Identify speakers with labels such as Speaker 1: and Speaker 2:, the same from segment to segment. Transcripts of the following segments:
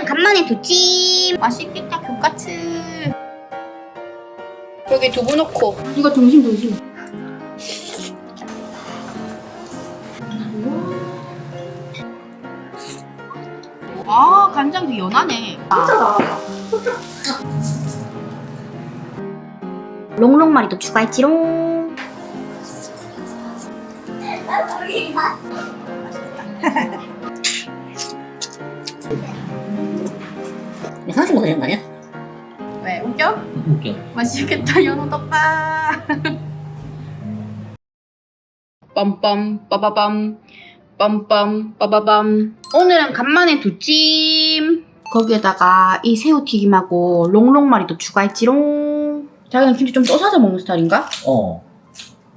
Speaker 1: 간만에 두찜.
Speaker 2: 맛있겠다 교카츠. 여기 두부 넣고.
Speaker 1: 이거 등심.
Speaker 2: 아 간장 되게 연하네.
Speaker 1: 롱롱마리도 추가했지롱.
Speaker 3: 하나씩 먹어야 되는 거 아니야?
Speaker 2: 왜 웃겨?
Speaker 3: 웃겨.
Speaker 2: 맛있겠다 연어덮밥. 빰빰 빠바밤 빰빰 빠바밤. 오늘은 간만에 두찜. 거기에다가 이 새우튀김하고 롱롱마리도 추가했지롱. 자기는 김치 좀 떠사서 먹는 스타일인가?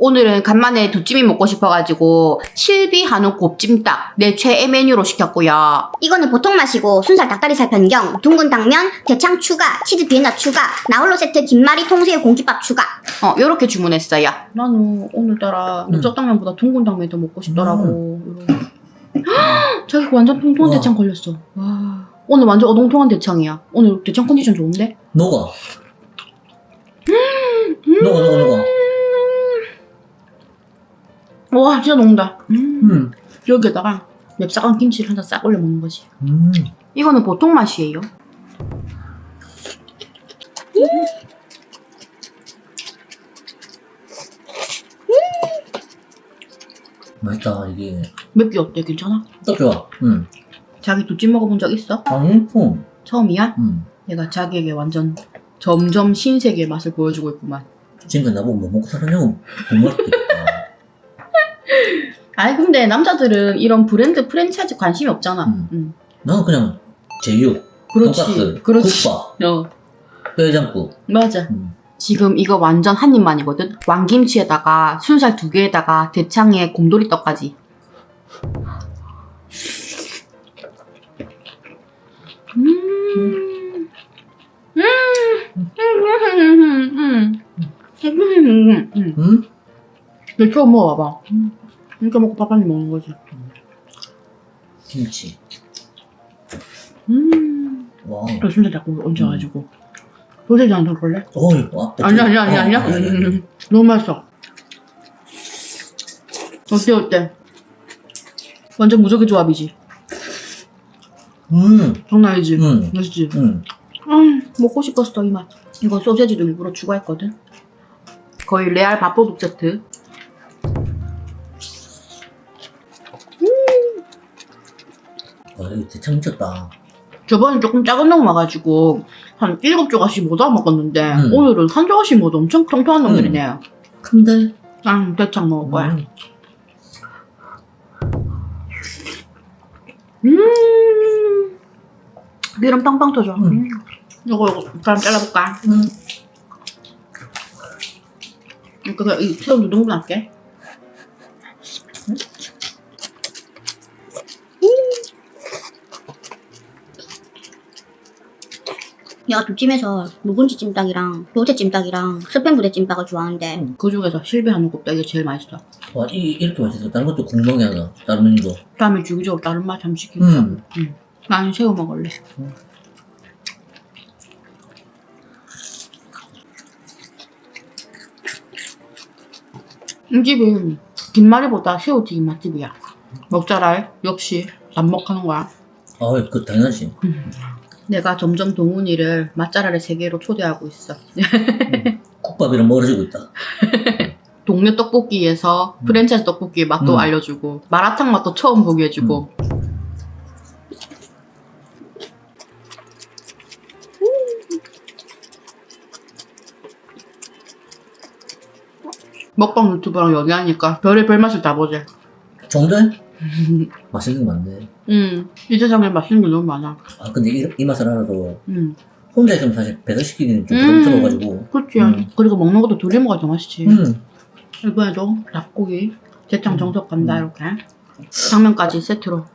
Speaker 2: 오늘은 간만에 두찜이 먹고 싶어가지고 실비 한우 곱찜닭 내 최애 메뉴로 시켰고요.
Speaker 1: 이거는 보통 맛이고 순살 닭다리살 변경, 둥근 당면, 대창 추가, 치즈 비엔나 추가, 나홀로 세트 김말이 통새우 공깃밥 추가.
Speaker 2: 요렇게 주문했어요. 나는 오늘따라 넓적당면보다 둥근 당면이 더 먹고 싶더라고. 자기가 완전 통통한 대창 걸렸어. 와, 오늘 완전 어동통한 대창이야. 오늘 대창 컨디션 좋은데?
Speaker 3: 녹아. 녹아.
Speaker 2: 와 진짜 녹는다. 여기에다가 맵싸간 김치를 한 잔 싹 올려 먹는 거지. 이거는 보통 맛이에요.
Speaker 3: 맛있다 이게.
Speaker 2: 맵기 어때? 괜찮아?
Speaker 3: 딱 좋아.
Speaker 2: 자기 두찜 먹어본 적 있어?
Speaker 3: 아니,
Speaker 2: 처음이야? 내가 자기에게 완전 점점 신세계의 맛을 보여주고 있구만.
Speaker 3: 지금까지 나보고 뭐 먹고 살았냐고 못 먹겠다.
Speaker 2: 아니 근데 남자들은 이런 브랜드 프랜차이즈 관심이 없잖아.
Speaker 3: 나는 그냥 제육,
Speaker 2: 그렇지.
Speaker 3: 돈가스,
Speaker 2: 그렇지.
Speaker 3: 국밥, 뼈해장국.
Speaker 2: 맞아. 지금 이거 완전 한 입만이거든. 왕김치에다가 순살 2개에다가 대창에 곰돌이 떡까지. 이렇게 먹어봐봐. 이렇게 먹고 밥 한 입 먹는 거지.
Speaker 3: 김치. 와.
Speaker 2: 너 순살 자꾸 얹어가지고. 소세지 한 번 걸래?
Speaker 3: 와.
Speaker 2: 아니야. 너무 맛있어. 어때? 완전 무적의 조합이지? 장난 아니지? 맛있지? 먹고 싶었어, 이 맛. 이거 소세지도 일부러 추가했거든? 거의 레알 밥도둑 세트.
Speaker 3: 와, 이거 대창 미쳤다.
Speaker 2: 저번에 조금 작은 놈 와가지고 한 7조각씩 못 먹었는데 오늘은 한 조각씩 먹어도 엄청 통통한 놈들이네.
Speaker 3: 큰데?
Speaker 2: 대창 먹을 거야. 기름 빵빵 터져. 이거 그럼 잘라볼까? 그래서 이 새우 누룽지 할게.
Speaker 1: 내가 두찜에서 묵은지 찜닭이랑 요새 찜닭이랑 스팸 부대 찜닭을 좋아하는데
Speaker 2: 그 중에서 실비 한우 곱빼기 제일 맛있어.
Speaker 3: 와, 이렇게 맛있어. 다른 것도 궁금해 하나. 다른 메뉴도.
Speaker 2: 다음에 주기적으로 다른 맛 한번 시키자. 나는 새우 먹을래. 이 집은 김말이보다 새우튀김 맛집이야. 먹자랄 역시 남먹하는 거야.
Speaker 3: 그 당연하지.
Speaker 2: 내가 점점 동훈이를 맛잘알의 세계로 초대하고 있어.
Speaker 3: 국밥이랑 멀어지고 있다.
Speaker 2: 동네 떡볶이에서 프랜차이즈 떡볶이의 맛도 알려주고 마라탕 맛도 처음 보게 해주고 먹방 유튜버랑 연애하니까 별의 맛을 다 보지.
Speaker 3: 정말? 맛있는 거 많네.
Speaker 2: 이 세상에 맛있는 게 너무 많아.
Speaker 3: 근데 이 맛을 알아도 혼자 있으면 사실 배달시키기는 좀 부담스러워가지고.
Speaker 2: 그치. 그리고 먹는 것도 둘이 먹어야 더 맛있지. 이번에도 닭고기 대창 정석 간다 이렇게 당면까지 세트로.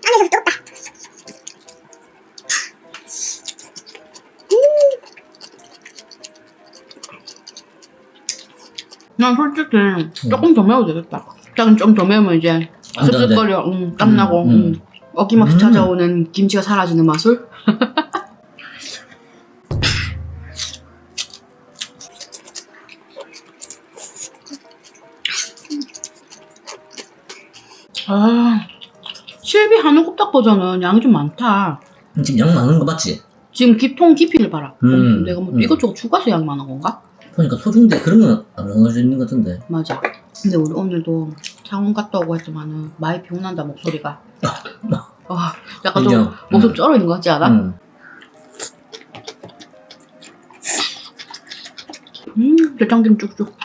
Speaker 1: 안에서 뜨겁다.
Speaker 2: 난 솔직히 조금 더 매워도 되겠다. 자긴 좀 더 매우면 이제 씁쓸거려. 땀나고. 어김없이 찾아오는 김치가 사라지는 마술. 아, 실비 한우 곱닭 버전은 양이 좀 많다.
Speaker 3: 지금 양 많은 거 맞지?
Speaker 2: 지금 통 깊이를 봐라. 내가 뭐 이것저것 추가해서 양이 많은 건가?
Speaker 3: 보니까 소중대 그런 건 안 넣어져 있는 것 같은데.
Speaker 2: 맞아. 근데 우리 오늘도 창원 갔다 오고 했지만은 많이 피곤한다 목소리가. 약간 좀
Speaker 3: 인정.
Speaker 2: 목소리 쩔어 있는 것 같지 않아? 대창김 쭉쭉.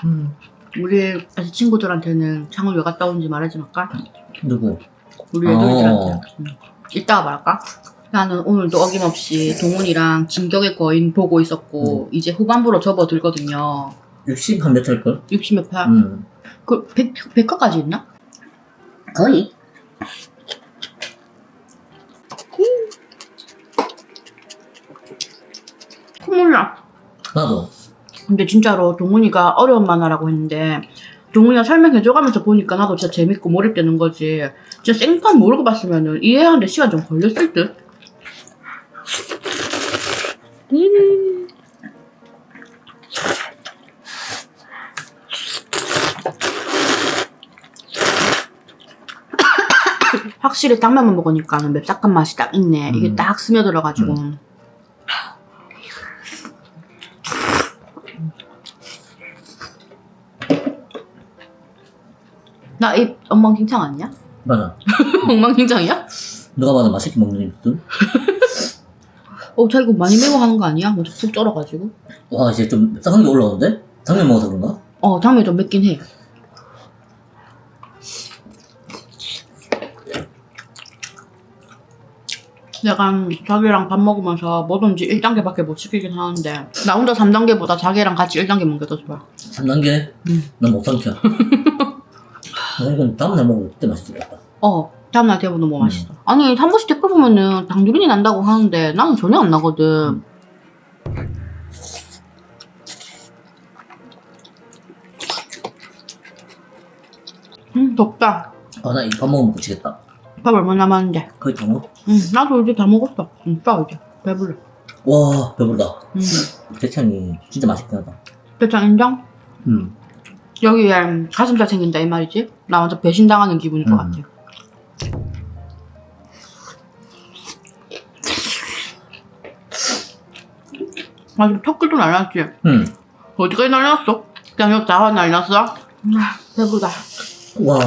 Speaker 2: 우리 아직 친구들한테는 창원 왜 갔다 온지 말하지 말까?
Speaker 3: 누구?
Speaker 2: 우리 애들한테. 이따가 말할까? 나는 오늘도 어김없이 동훈이랑 진격의 거인 보고 있었고 이제 후반부로 접어들거든요.
Speaker 3: 60 한 몇 할걸?
Speaker 2: 60몇 화? 그 100화까지 있나?
Speaker 3: 거의.
Speaker 2: 콧물 나.
Speaker 3: 나도.
Speaker 2: 근데 진짜로 동훈이가 어려운 만화라고 했는데 동훈이가 설명해줘가면서 보니까 나도 진짜 재밌고 몰입되는 거지. 진짜 생판 모르고 봤으면은 이해하는데 시간 좀 걸렸을 듯? 확실히 당면만 먹으니까는 맵싹한 맛이 딱 있네. 이게 딱 스며들어가지고. 나 입 엉망진창 아니야?
Speaker 3: 맞아.
Speaker 2: 엉망진창이야?
Speaker 3: 누가 봐도 맛있게 먹는 입술.
Speaker 2: 자 이거 많이 매워 하는 거 아니야? 먼저 푹 쩔어가지고.
Speaker 3: 와 이제 좀 싹한 게 올라오는데? 당면 먹어서 그런가?
Speaker 2: 당면 좀 맵긴 해. 약간 자기랑 밥 먹으면서 뭐든지 1단계밖에 못 시키긴 하는데 나 혼자 3단계보다 자기랑 같이 1단계 먹는 게 더 좋아.
Speaker 3: 3단계? 난 못 삼켜. 이건 다음날 먹으면 그때 맛있겠다.
Speaker 2: 다음날 대부분 너무 맛있어. 아니 한 번씩 댓글 보면은 당뇨린이 난다고 하는데 나는 전혀 안 나거든. 덥다.
Speaker 3: 나 이 밥 먹으면 미치겠다.
Speaker 2: 밥 얼마 남았는데?
Speaker 3: 거의 다 먹어?
Speaker 2: 나도 이제 다 먹었어. 짜 이제 배불러.
Speaker 3: 와 배부르다. 대창이 진짜 맛있긴 하다.
Speaker 2: 대창 인정?
Speaker 3: 음.
Speaker 2: 여기에 가슴살 생긴다 이 말이지? 나 완전 배신당하는 기분일 것 같아. 아 지금 턱끝도 날렸지? 어디까지 날렸어? 그냥 여기 다 날렸어? 배부르다.
Speaker 3: 와.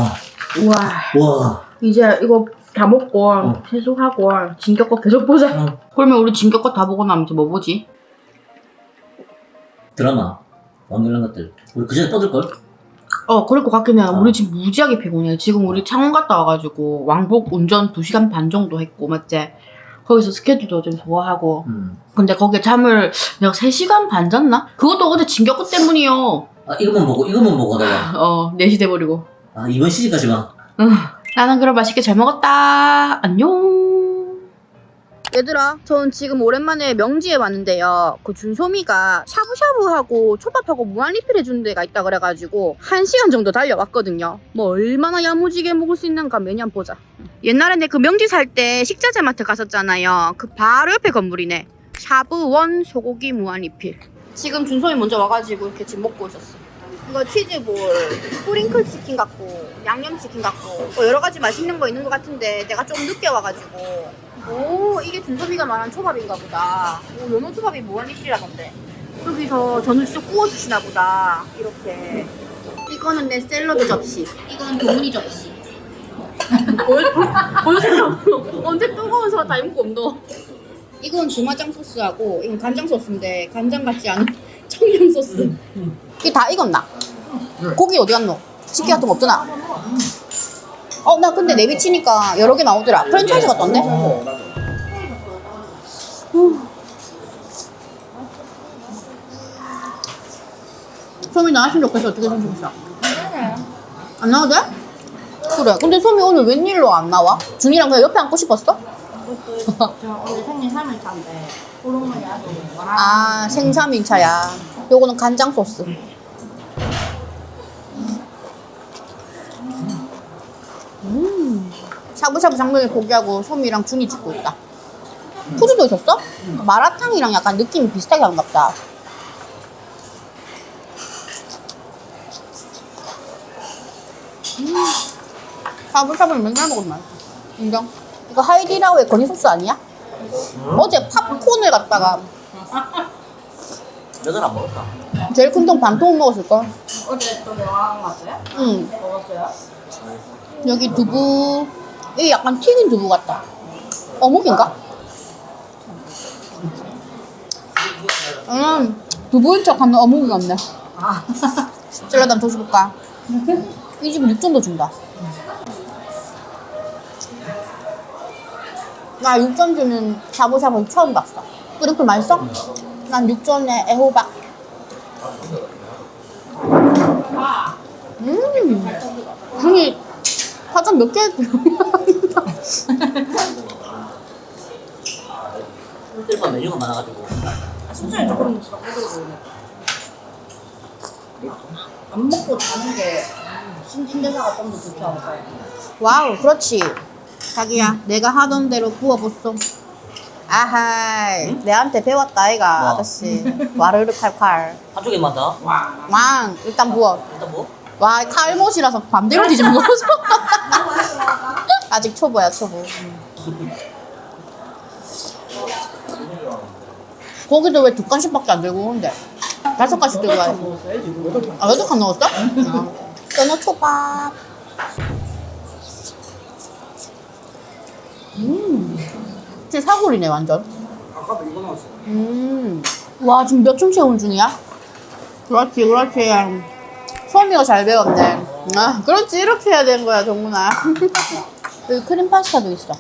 Speaker 2: 우와. 이제 이거 다 먹고 세수하고 진격거 계속 보자. 그러면 우리 진격거 다 보고 나면 이제 뭐 보지?
Speaker 3: 드라마 왕결란 것들 우리 그 전에 떠들걸?
Speaker 2: 그럴 것 같긴 해. 우리 지금 무지하게 피곤해. 지금 우리 창원 갔다 와가지고 왕복 운전 2시간 반 정도 했고 맞지? 거기서 스케줄도 좀 소화하고 근데 거기에 잠을 내가 3시간 반 잤나? 그것도 어제 진격거 때문이요.
Speaker 3: 이것만 보고 하다가
Speaker 2: 4시 돼버리고.
Speaker 3: 이번 시즌까지만.
Speaker 2: 나는 그럼 맛있게 잘 먹었다. 안녕. 얘들아, 전 지금 오랜만에 명지에 왔는데요. 그 준소미가 샤브샤브하고 초밥하고 무한리필 해주는 데가 있다 그래가지고 1시간 정도 달려왔거든요. 뭐 얼마나 야무지게 먹을 수 있는가 매년 보자. 옛날에 내 그 명지 살 때 식자재 마트 갔었잖아요. 그 바로 옆에 건물이네. 샤브원 소고기 무한리필. 지금 준소미 먼저 와가지고 이렇게 지금 먹고 있었어. 이거 치즈볼, 스프링클 치킨 같고 양념 치킨 같고 여러 가지 맛있는 거 있는 것 같은데 내가 좀 늦게 와가지고 이게 준섭이가 말한 초밥인가 보다. 연어 초밥이 무한리필이라던데. 여기서 전을 쭉 구워주시나 보다. 이렇게. 이거는 내 샐러드 접시. 이건 동훈이 접시. 언제 뜨거운 서 다 입고 없노? 이건 주마장 소스하고 이건 간장 소스인데 간장 같지 않은 청양 소스. 이게 다 익었나? 고기 어디 갔노? 식기 같은 거 없잖아. 나 근데 내비치니까 여러 개 나오더라. 프랜차이즈 같던데? 소미 나왔으면 좋겠어. 어떻게 했으면 좋겠어? 안 나와도 돼? 그래. 근데 소미 오늘 웬일로 안 나와? 준이랑 그냥 옆에 앉고 싶었어?
Speaker 4: 저 오늘 생일 3일차인데 그런 거야.
Speaker 2: 생삼일차야. 요거는 간장 소스. 샤브샤브 장면을 포기하고 소미랑 준이 찍고 있다. 푸주도 있었어? 마라탕이랑 약간 느낌이 비슷하게 한가 보다. 샤브샤브는 맨날 먹으면 맛있어. 인정. 이거 하이디라오의 건이 소스 아니야? 어제 팝콘을 갖다가
Speaker 3: 여자는 안 먹었다.
Speaker 2: 제일 큰 통 반통 먹었을걸?
Speaker 4: 어제 또 영화 갔어요?
Speaker 2: 응.
Speaker 4: 먹었어요?
Speaker 2: 여기 두부, 이게 약간 튀긴 두부 같다. 어묵인가? 두부인 척 하는 어묵이 없네. 샐러드 더 줄까? 이 집은 육전도 준다. 나 육전 주는 샤브샤브 처음 봤어. 그렇게 맛있어? 난 육전에 애호박. 중이 화장 몇 개?
Speaker 3: 술집만 메뉴가 많아가지고.
Speaker 4: 순전히 조금 안 먹고 자는 게 신진대사가 좀 더 좋지 않을까요?
Speaker 2: 와우, 그렇지. 자기야, 내가 하던 대로 부어봤어. 아하이, 내한테 배웠다, 아이가,
Speaker 3: 뭐?
Speaker 2: 아저씨. 와르르 칼칼.
Speaker 3: 한쪽에만 더.
Speaker 2: 왕, 일단 부어.
Speaker 3: 일단 뭐?
Speaker 2: 와, 칼못이라서 반대로 뒤집는 거죠. 아직 초보야, 초보. 고기도 왜 2칸씩밖에 안 들고 오는데? 5칸씩 들고 와야지. 아, 8칸 넣었어? 연어 초밥. 진짜 사골이네, 완전.
Speaker 5: 아까도 이거 나왔어요.
Speaker 2: 와, 지금 몇 점 채운 중이야? 그렇지, 그렇지. 소미가 잘 배웠네. 아, 그렇지, 이렇게 해야 되는 거야, 정문아. 여기 크림 파스타도 있어.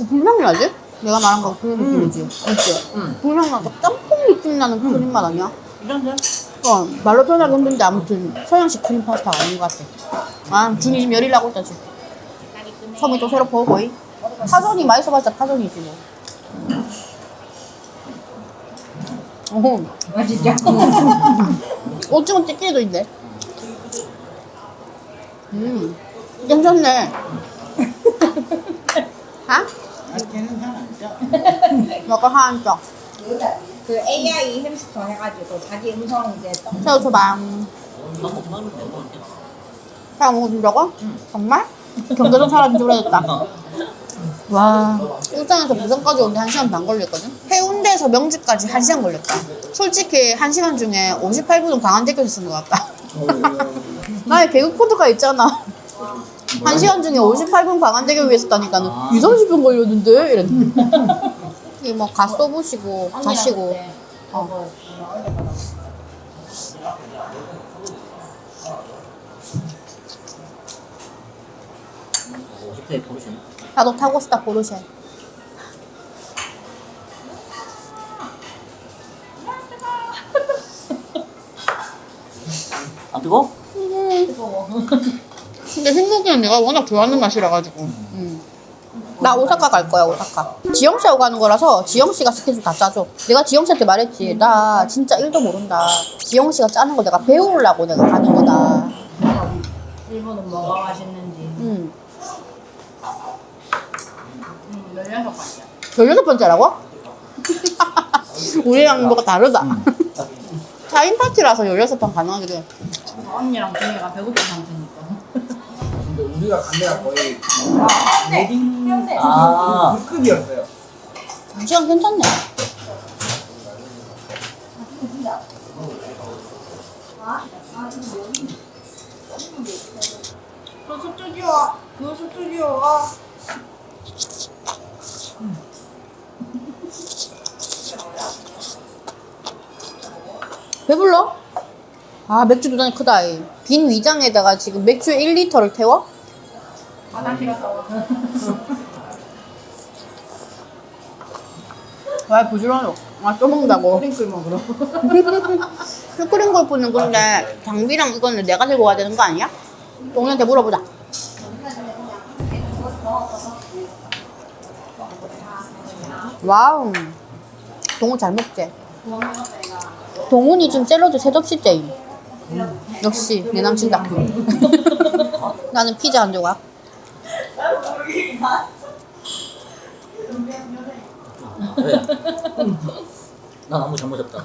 Speaker 2: 불향이 나지? 내가 말한 거 그런 느낌이지? 그치? 불향 나고 짬뽕 느낌 나는 크림 맛 아니야?
Speaker 4: 이런데?
Speaker 2: 말로 표현하기 힘든데 아무튼 서양식 크림 파스타가 아닌 것 같아. 아, 준이 지금 열이 나고 있다, 지금. 섬이 또 새로 보고 거의. 파전이 맛있어봤자 파전이지 뭐. 오,
Speaker 4: 아 진짜?
Speaker 2: 오징어 찌개도 있네. 괜찮네. 아?
Speaker 4: 걔는 잘안 쪄.
Speaker 2: 약간 하얀 쪽.
Speaker 4: 그 AI 햄스터 해가지고 자기 음성 이제 딱
Speaker 2: 새우 초밥. 잘 먹어준다고? 정말? 경제선 사라진 지 오래됐다. 와, 일산에서 부산까지 오는데 1시간 반 걸렸거든? 해운대에서 명지까지 1시간 걸렸다. 솔직히 1시간 중에 58분은 광안대교에서 쓴 것 같다. 나의 개그 코드가 있잖아. 1시간 중에 58분 광안대교 위에서 다니까는 2, 30분 걸렸는데? 이랬는데. 이 뭐 가 쏘부시고 자시고.
Speaker 4: 어.
Speaker 3: 네, 보시네.
Speaker 2: 나도 타고 싶다, 포르쉐.
Speaker 3: 안 뜨거?
Speaker 2: 근데 흰고기는 내가 워낙 좋아하는 맛이라 가지고. 나 오사카 갈 거야, 오사카. 지영 씨하고 가는 거라서 지영 씨가 스케줄 다 짜줘. 내가 지영 씨한테 말했지. 나 진짜 1도 모른다. 지영 씨가 짜는 거 내가 배우려고 내가 가는 거다.
Speaker 4: 일본은 뭐가 맛있는지 16번째
Speaker 2: 16번째라고? 우리랑 뭐가 다르다. 4인 파티라서 16번 가능하게 돼.
Speaker 4: 언니랑 준이가 배고픈 상태니까
Speaker 5: 근데 우리가 간 데가 거의 웨딩
Speaker 3: 아.
Speaker 5: 급이었어요.
Speaker 2: 2시간 괜찮네.
Speaker 4: 그 스튜디오가
Speaker 2: 배불러? 아, 맥주 2잔이 크다. 이. 빈 위장에다가 지금 맥주 1리터를 태워?
Speaker 4: 화장실 갔다 와
Speaker 2: 와, 부지런해. 아, 또 먹는다고.
Speaker 4: 프링클 먹으러
Speaker 2: 슈크림 골프는 근데 장비랑 이거는 내가 들고 가야 되는 거 아니야? 동현한테 물어보자. 와우. 동훈 잘 먹지? 동훈이 지금 샐러드 3접시째. 역시 내 남친다. 나는 피자 한 조각.
Speaker 3: 왜? 난 아무 잘못 없다.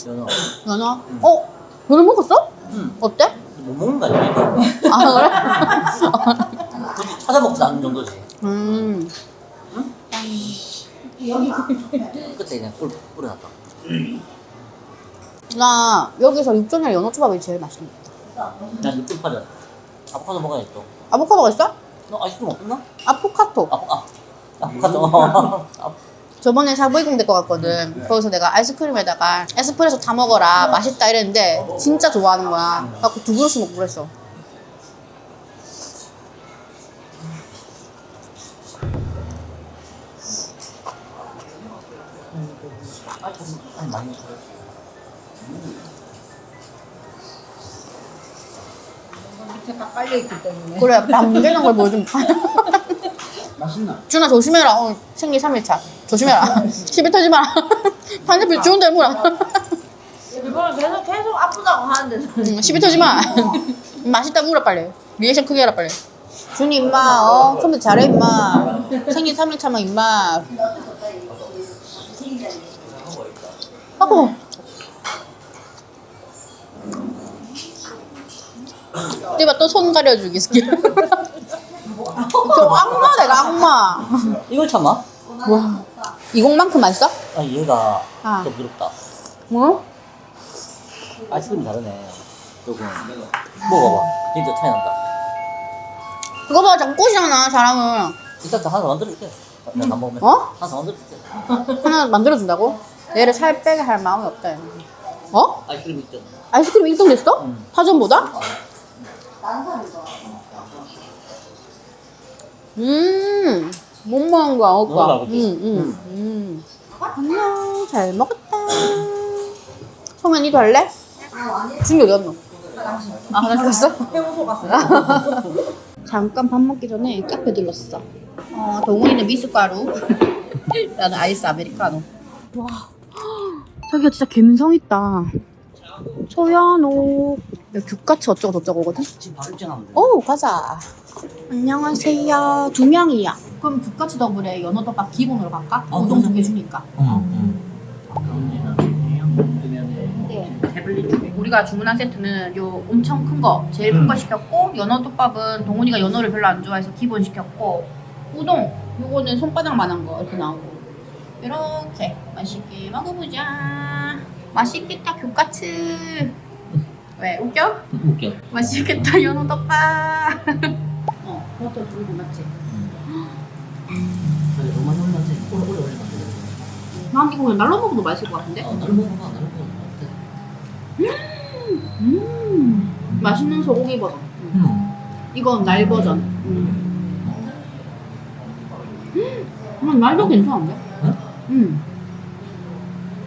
Speaker 3: 연어.
Speaker 2: 연어? 어? 연어 먹었어?
Speaker 3: 응.
Speaker 2: 어때?
Speaker 3: 못 먹는 거 아니야? 이거.
Speaker 2: 아
Speaker 3: 굳이 찾아먹지 않는 정도지.
Speaker 2: 그래?
Speaker 3: 끝에 그냥 뿌려놨다.
Speaker 2: 나 여기서 육전이랑 연어초밥이 제일 맛있는 것 같아.
Speaker 3: 난 육즙파전. 아보카도 먹어야겠어.
Speaker 2: 아보카도가 있어?
Speaker 3: 너 아이스크림 없었나?
Speaker 2: 아포카토.
Speaker 3: 아보카도.
Speaker 2: 저번에 샤브이공 될 것 같거든. 거기서 내가 아이스크림에다가 에스프레소 다 먹어라 맛있다 이랬는데 진짜 좋아하는 거야. 그래갖고 2그릇씩 먹고 그랬어.
Speaker 3: 아니 많이 먹어.
Speaker 4: 밑에 다 깔려있기 때문에.
Speaker 2: 그래 남기는 걸 보여주면
Speaker 5: 맛있나?
Speaker 2: 준아 조심해라. 오늘 생리 3일차 조심해라. 시비 터지 마라. 반대편 좋은 데 물어.
Speaker 4: 이번에 계속 아프다고 하는데.
Speaker 2: 시비 터지 마. 맛있다 물어 빨리. 리액션 크게 해라 빨리. 준이 임마 컴퓨터 잘해 임마. 생리 3일차만 임마. 아고. 띠바 또 손 가려주기 스킬. 저 악마 내가 악마.
Speaker 3: 이걸 참아?
Speaker 2: 와. 이공만큼 맛있어?
Speaker 3: 아 얘가
Speaker 2: 아.
Speaker 3: 좀 부럽다.
Speaker 2: 뭐?
Speaker 3: 아이스크림 다르네. 조금 먹어봐. 진짜 차이 난다.
Speaker 2: 그거 봐 자꾸 꼬시잖아 사람은.
Speaker 3: 이따 하나 더 만들어줄게. 내가 안 먹으면.
Speaker 2: 어?
Speaker 3: 하나 더 만들어줄게.
Speaker 2: 하나 만들어준다고? 얘를 살 빼게 할 마음이 없다. 어?
Speaker 3: 아이스크림 있잖아.
Speaker 2: 아이스크림 1등 됐어?
Speaker 3: 응.
Speaker 2: 사전보다? 못 먹은 거야, 오빠.
Speaker 3: 먹으라고 그랬지?
Speaker 2: 안녕, 잘 먹었다. 소면 이도 할래? 준이 어디 갔노? 아, 화장실 갔어?
Speaker 4: 해보고 갔어요.
Speaker 2: 잠깐 밥 먹기 전에 카페 들렀어. 동훈이는 미숫가루. 나는 아이스 아메리카노. 와, 자기가 진짜 감성 있다. 소연옥. 귤같이 어쩌고 저쩌고거든?
Speaker 3: 지금 바로 입장하면 돼.
Speaker 2: 오, 가자. 안녕하세요. 2명이야. 그럼 귤같이 더블에 연어덮밥 기본으로 갈까? 우동 2개 주니까. 네.
Speaker 3: 태블릿 중에.
Speaker 2: 우리가 주문한 세트는 요 엄청 큰 거, 제일 큰 거 시켰고, 연어덮밥은 동훈이가 연어를 별로 안 좋아해서 기본 시켰고, 우동, 요거는 손바닥만한 거 이렇게 나오고, 이렇게 맛있게 먹어보자. 맛있겠다, 귤같이. 왜, 웃겨?
Speaker 3: 웃겨.
Speaker 2: 맛있겠다, 연어덮밥. 버터 두르고 맞지?
Speaker 3: 근데 너무 많이 올라지. 오래 올리면 안 돼.
Speaker 2: 난 이거 그냥 날로 먹어도 맛있을 것 같은데?
Speaker 3: 나를 먹어봐. 나를 먹어봐.
Speaker 2: 맛있는 소고기 버전. 이건 날 버전. 날도 괜찮은데?
Speaker 3: 응?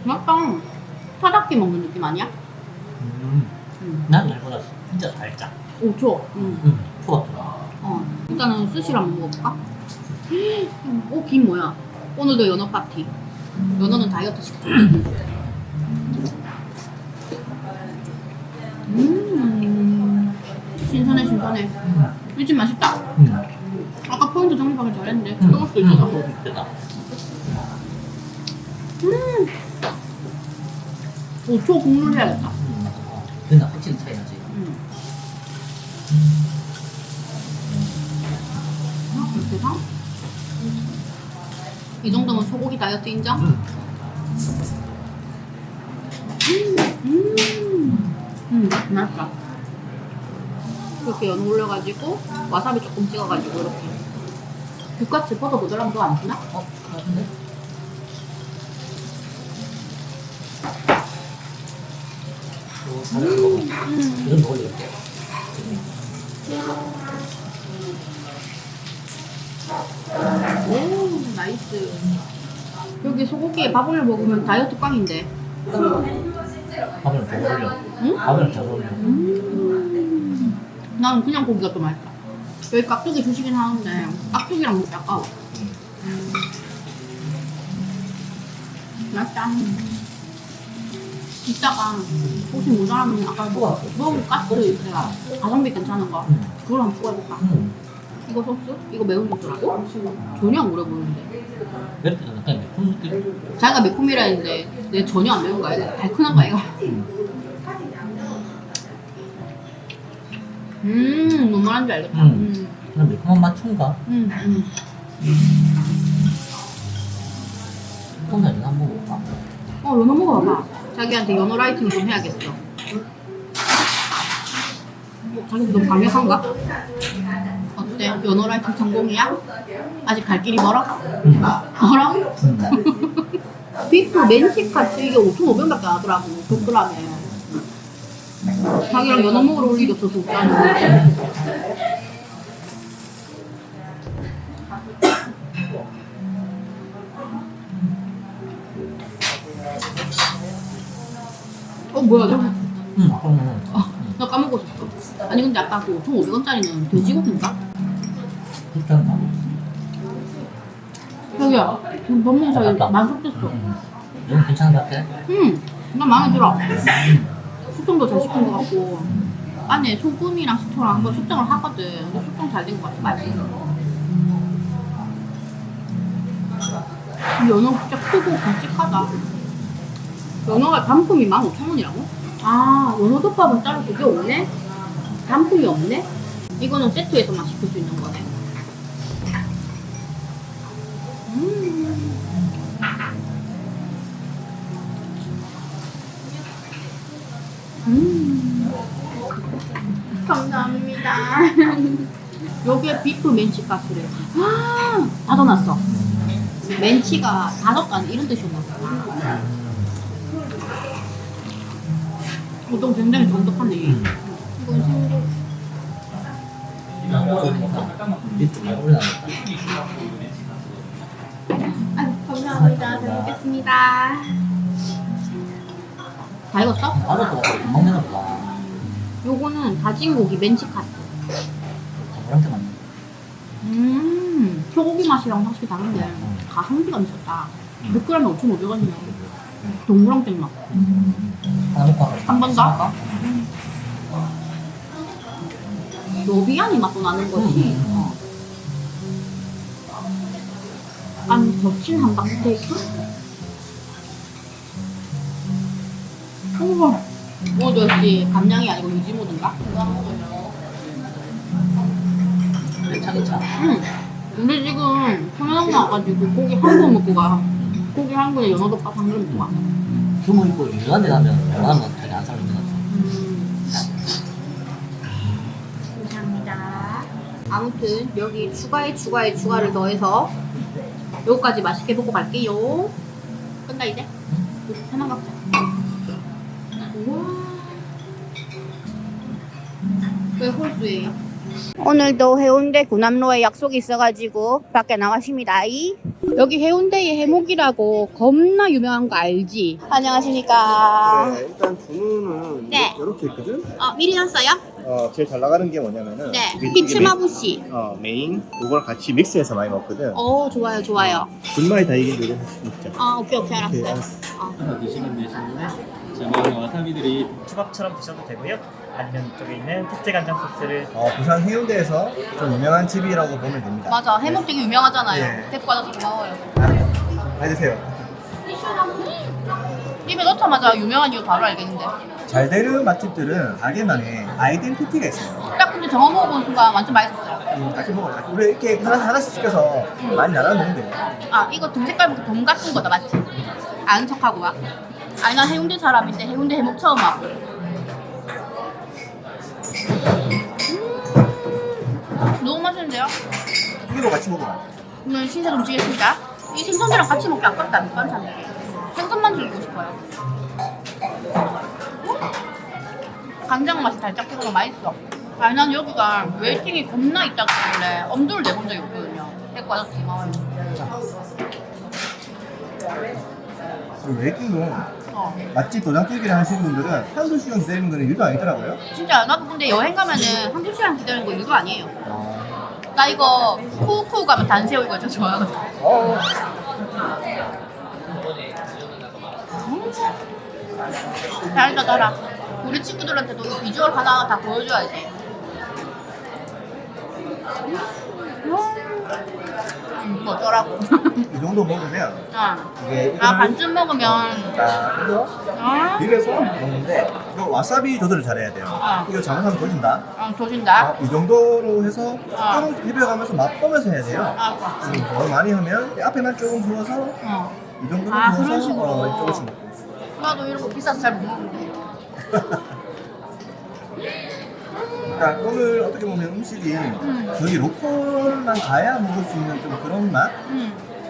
Speaker 2: 약간 타닥기 먹는 느낌 아니야?
Speaker 3: 난 날보다 진짜 살짝.
Speaker 2: 오, 좋아.
Speaker 3: 초밥처럼.
Speaker 2: 일단은 스시를 한번 먹어볼까? 김 뭐야? 오늘도 연어 파티. 연어는 다이어트 시켰죠. 신선해, 신선해. 이 집 맛있다. 아까 포인트 정립하기 잘했는데. 먹을 수도 있겠다.
Speaker 3: 됐다.
Speaker 2: 오, 초 국물 해야겠다.
Speaker 3: 근데 확실히 차이 나지.
Speaker 2: 이렇게 해서 이 정도면 소고기 다이어트 인정? 맛있다. 이렇게 연어 올려가지고 와사비 조금 찍어가지고 이렇게 귤같이 버터 모자라면 더 안 주나?
Speaker 3: 같은데? 이건 먹을래.
Speaker 2: 오, 나이스. 여기 소고기에 밥 올려 먹으면 다이어트 꽝인데.
Speaker 3: 밥을 더 올려.
Speaker 2: 응?
Speaker 3: 밥을 더 올려.
Speaker 2: 나는 그냥 고기가 더 맛있다. 여기 깍두기 주시긴 하는데 깍두기랑 먹기 아까워. 맛있다. 이따가 혹시 모자라면 아까 먹은 가스 있어요. 가성비 괜찮은 거. 그걸 한번 추가해볼까? 이거 소스? 이거 매운 소스라고? 전혀 안 그래 보이는데.
Speaker 3: 맵지 않을까? 매콤 느낌?
Speaker 2: 자기가 매콤이라 했는데 내 전혀 안 매운 거야. 이거 달큰한 거야 이거. 뭔 말인지 알겠다.
Speaker 3: 그냥 매콤한 맛인가? 혼자 이거 한번 먹어볼까?
Speaker 2: 연어 먹어봐. 자기한테 연어 라이팅 좀 해야겠어. 자기 너무 강력한가? 어때? 연어 라이팅 성공이야? 아직 갈 길이 멀어? 멀어? 비프 맨치카츠 이게 5,500원밖에 안 하더라고. 100g에. 자기랑 연어 먹으러 올 일이 없어서 웃자는 뭐야 저거?
Speaker 3: 그러면
Speaker 2: 나 까먹고 있었어. 아니 근데 아까 그 5,500원짜리는 돼지고기인가?
Speaker 3: 그렇게 한가?
Speaker 2: 자기야 밥 먹는 사이에 만족됐어.
Speaker 3: 너무 괜찮은 것 같아?
Speaker 2: 난 마음에 들어. 숙성도 잘 시킨 것 같고 안에 소금이랑 식초랑 한번 숙성을 하거든. 근데 숙성 잘 된 것 같아. 맛있어. 이 연어 진짜 크고 굵직하다. 연어가 단품이 15,000원이라고? 아, 연어덮밥은 따로 그게 없네? 단품이 없네? 이거는 세트에서만 시킬 수 있는 거네. 감사합니다. 여기에 비프 멘치가스래. 아, 다 넣어놨어. 멘치가 5간 이런 뜻이었나 봐. 보통 굉장히 정독하네. 이건 생각.
Speaker 3: 밑도 잘 올라가겠다.
Speaker 2: 감사합니다. 잘 먹겠습니다. 다 익었어?
Speaker 3: 바로 또 먹는 거 봐.
Speaker 2: 요거는 다진 고기 멘치카스.
Speaker 3: 저랑테 맞네.
Speaker 2: 소고기 맛이랑 확실히 다른데 가성비가 미쳤다. 100g에 5,500원이네. 동그랑땡 맛.
Speaker 3: 하나 먹고 하나
Speaker 2: 한 번 더? 노비안이 맛도 나는 거지. 약간 거친 함박 스테이크? 우와. 저 역시 감량이 아니고 유지모드인가?
Speaker 3: 괜찮아.
Speaker 2: 근데 지금 평양 나와가지고 고기 한 번 먹고 가. 고기 한 그릇에 연어덮밥 한 그릇 먹고 가.
Speaker 3: 주문 있고 유명한 데 가면 웬만하면 자기 안 사는 것 같아.
Speaker 2: 감사합니다. 아무튼 여기 추가를 더해서 요거까지 맛있게 먹고 갈게요. 끝나 이제? 하나 먹자. 우와. 왜 홀수예요? 오늘도 해운대 구남로에 약속이 있어가지고 밖에 나왔습니다. 여기 해운대에 해목이라고 겁나 유명한 거 알지? 안녕하십니까.
Speaker 6: 네, 일단 주문은
Speaker 2: 네.
Speaker 6: 이렇게 있거든.
Speaker 2: 미리 샀어요?
Speaker 6: 제일 잘 나가는 게 뭐냐면은
Speaker 2: 네.
Speaker 6: 이게
Speaker 2: 피츠마부시.
Speaker 6: 메인 이거랑 같이 믹스해서 많이 먹거든.
Speaker 2: 좋아요, 좋아요.
Speaker 6: 분말이 다 이긴 요리 먹자.
Speaker 2: 오케이, 알았어요.
Speaker 7: 하나 드시면 되시는데 제가 와사비들이 초밥처럼 드셔도 되고요. 아니면 이쪽에 있는 특제 간장 소스를
Speaker 6: 부산 해운대에서 좀 유명한 집이라고 보면 됩니다.
Speaker 2: 맞아, 해목 되게 유명하잖아요.
Speaker 6: 네.
Speaker 2: 데리고 와서 고마워요.
Speaker 6: 많이 드세요.
Speaker 2: 입에 넣자마자 유명한 이유 바로 알겠는데.
Speaker 6: 잘 되는 맛집들은 자기만의 아이덴티티가 있어요.
Speaker 2: 딱 근데 정어 먹어본 순간 완전 맛있었어요.
Speaker 6: 같이 먹어요. 우리 이렇게 하나씩 시켜서 많이 나눠 먹으면 돼요.
Speaker 2: 이거 등 색깔부터 돈 같은 거다, 맞지? 아는 척하고 와. 아니, 난 해운대 사람인데 해운대 해목 처음 와. 너무 맛있는데요?
Speaker 6: 이거 같이 먹어요.
Speaker 2: 오늘 신세 좀 지겠습니다. 이 생선이랑 같이 먹기 아깝다, 밑반찬이. 생선만 즐기고 싶어요. 간장 맛이 달짝지근하고 맛있어. 아니, 난 여기가 웨이팅이 겁나 있다고 그래. 엄두를 내본 적이 없거든요. 데리고 와줘서 고마워요.
Speaker 6: 그리고 웨이팅은 맛집 도장깨기를 하시는 분들은 한두 시간 기다리는 거는 일도 아니더라고요.
Speaker 2: 진짜 나도 근데 여행 가면은 한두 시간 기다리는 거 일도 아니에요. 나 이거 쿠우쿠우 가면 단새우 이거 진짜 좋아하거든. 잘했다 달아. 우리 친구들한테도 이 비주얼 하나 다 보여줘야지. 어쩌라고.
Speaker 6: 이 정도 먹으면 이게
Speaker 2: 아 반쯤 먹으면
Speaker 6: 비벼서 먹는데 이거 와사비 조절을 잘해야 돼요. 이거 잘못하면 조진다.
Speaker 2: 조진다.
Speaker 6: 이 정도로 해서 조금 비벼가면서 맛보면서 해야 돼요. 너무 많이 하면 앞에만 조금 부어서 이 정도로
Speaker 2: 그런
Speaker 6: 부어서
Speaker 2: 식으로.
Speaker 6: 조금씩 먹고.
Speaker 2: 나도 이런 거 비싸서 잘 못 먹는데.
Speaker 6: 그러니까 오늘 어떻게 보면 음식이 저기 로컬만 가야 먹을 수 있는 좀 그런 맛?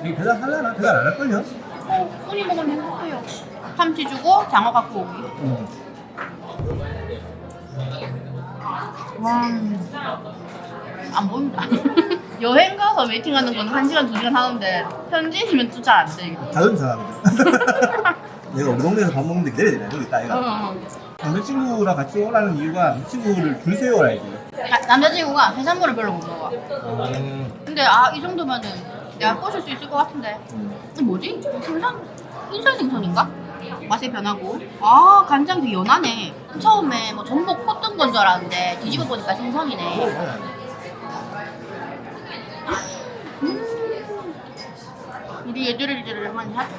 Speaker 6: 이게 배달 하려나? 배달 안 할걸요?
Speaker 2: 손이 먹으면 행복해요. 참치 주고 장어 갖고 오기. 와, 안 보인다. 여행 가서 웨이팅하는 건 1시간, 2시간 하는데 현지인이면 또 잘 안 돼.
Speaker 6: 자존심 상합니다. 내가 우리 동네에서 밥 먹는데 기다려야 되나? 여기 있다 이거. 남자친구랑 같이 오라는 이유가 이 친구를 줄 세워야지.
Speaker 2: 남자친구가 해산물을 별로 못 먹어. 근데 이 정도면은 내가 꼬실 수 있을 것 같은데. 이게 뭐지? 생선? 흰살 생선인가? 맛이 변하고. 간장 되게 연하네. 처음에 뭐 전복 콧뜬 건 줄 알았는데 뒤집어 보니까 생선이네. 우리 얘들을 많이 하자.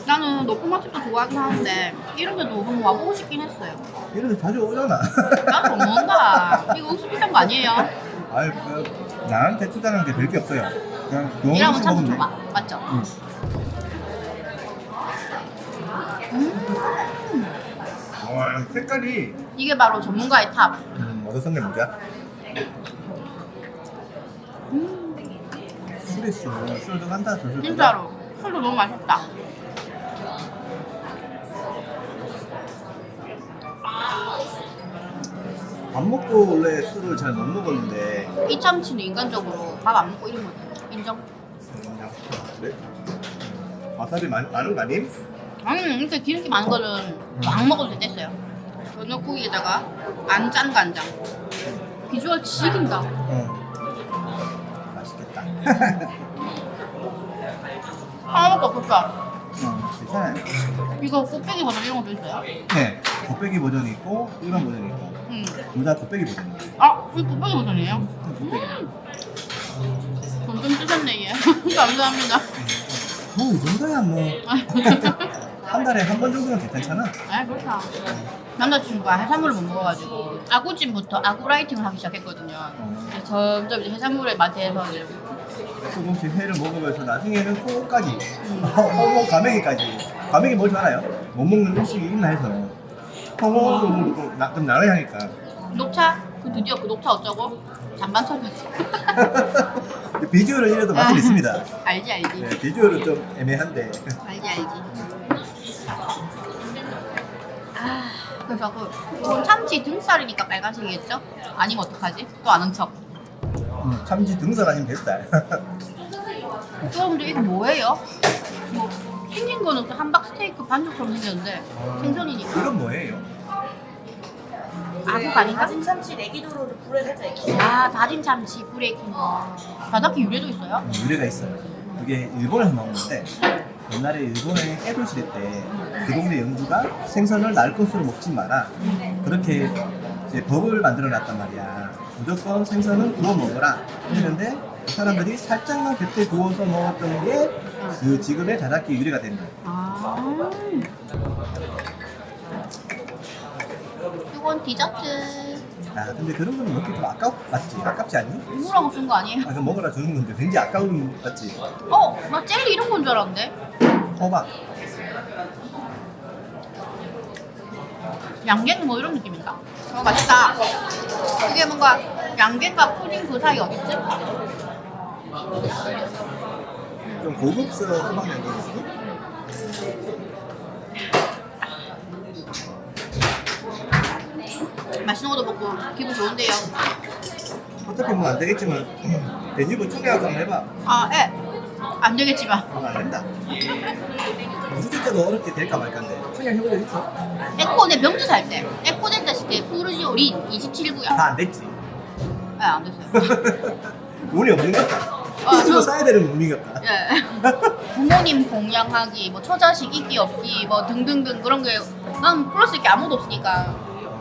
Speaker 2: 나는 높은 맛집도 좋아하긴 하는데 이런 데도 한번 와보고 싶긴 했어요.
Speaker 6: 이런 데 자주 오잖아.
Speaker 2: 나도 못 먹는다. 이거 음식 비싼 거 아니에요?
Speaker 6: 아유, 나한테 투자하는 게 별 게 없어요. 그냥 좋은
Speaker 2: 이러면
Speaker 6: 음식
Speaker 2: 참
Speaker 6: 먹으면
Speaker 2: 좋아. 맞죠?
Speaker 6: 와, 색깔이
Speaker 2: 이게 바로 전문가의 탑.
Speaker 6: 얻었었네 모자. 술이 술도 간다.
Speaker 2: 진짜로. 술도 너무 맛있다.
Speaker 6: 밥 먹고 원래 술을 잘 못 먹었는데
Speaker 2: 이 참치는 인간적으로 밥 안 먹고 이런 거 인정?
Speaker 6: 그래? 와사비 많은 거 아님?
Speaker 2: 이렇게 기름기 많은 거는 막 먹어도 됐어요. 연어고기에다가 안 짠 간장. 비주얼 지긴다.
Speaker 6: 맛있겠다.
Speaker 2: 하나밖에 없었다.
Speaker 6: 괜찮아요.
Speaker 2: 이거 꽃배기 버전 이런 것도 있어요?
Speaker 6: 네, 곱빼기 버전이 있고 일반 버전이 있고 둘 다 곱빼기 버전이에요.
Speaker 2: 이거 꽃배기 버전이에요?
Speaker 6: 곱빼기.
Speaker 2: 돈 좀 쓰셨네 얘. 감사합니다.
Speaker 6: 이 정도야 뭐. 한 달에 한 번 정도는 괜찮잖아.
Speaker 2: 그렇다. 남자친구가 해산물을 못 먹어가지고 아구찜부터 아구라이팅을 하기 시작했거든요. 그래서 점점 이제 해산물에 맛에 대해서
Speaker 6: 조금씩 회를 먹으면서 나중에는 소까지, 홍어 가메기까지. 가메기 뭔지 알아요? 못 먹는 음식이 있나 해서 홍어도 좀 나눠야 하니까.
Speaker 2: 녹차? 드디어 그 녹차 어쩌고? 잔반처럼.
Speaker 6: 비주얼은 이래도 맛은 있습니다.
Speaker 2: 알지.
Speaker 6: 네, 비주얼은 좀 애매한데.
Speaker 2: 알지. 그래서 참치 등살이니까 빨간색이겠죠? 아니면 어떡하지? 또 아는 척.
Speaker 6: 참치 등살 아니면 뱃살.
Speaker 2: 여러분들 이거 뭐예요? 뭐 생긴 거는 함박 스테이크 반죽처럼 생겼는데 생선이니까.
Speaker 6: 이건 뭐예요?
Speaker 2: 아구 아닌가?
Speaker 4: 다진 참치 내기도로를 불에 살짝 익히고
Speaker 2: 다진 참치 불에 익힌 거. 바닷기 유래도 있어요?
Speaker 6: 유래가 있어요. 그게 일본에서 나온 건데 옛날에 일본에 해도 시대 때 그 동네 영주가 생선을 날 것으로 먹지 마라 그렇게 이제 법을 만들어 놨단 말이야. 무조건 생선은 구워 먹어라 했는데 사람들이 살짝만 그때 구워서 먹었던 게 그 지금의 다다키 유래가 된 거예요.
Speaker 2: 이건 디저트.
Speaker 6: 근데 그런 거는 먹기 좀 맞지? 아깝지 않니?
Speaker 2: 뭐라고 쓴 거 아니에요?
Speaker 6: 그럼 먹으라 주는 건데 굉장히 아까운 맞지?
Speaker 2: 나 젤리 이런 건 줄 알았는데.
Speaker 6: 호박.
Speaker 2: 양갱 뭐 이런 느낌인가? 맛있다. 이게 뭔가 양갱과 푸딩 그 사이 어딨지?
Speaker 6: 좀 고급스러운 호박 양념 느낌?
Speaker 2: 맛있는 것도 먹고 기분 좋은데요.
Speaker 6: 어차피 뭐 안 되겠지만 돼지고 청약 한번 해봐.
Speaker 2: 안 되겠지만.
Speaker 6: 안 된다. 진짜도 어렵게 될까 말까인데 청약 해본 적 있어?
Speaker 2: 에코네 병주 살 때 에코델타 시대 푸르지오 린 27구요.
Speaker 6: 다 안 됐지.
Speaker 2: 안 됐어요.
Speaker 6: 운이 없는 것 같아. 빚으로 싸야 되는 국민이었다.
Speaker 2: 예. 부모님 봉양하기, 뭐 처자식 있기 없기, 뭐 등등등 그런 게 난 플러스 게 아무도 없으니까.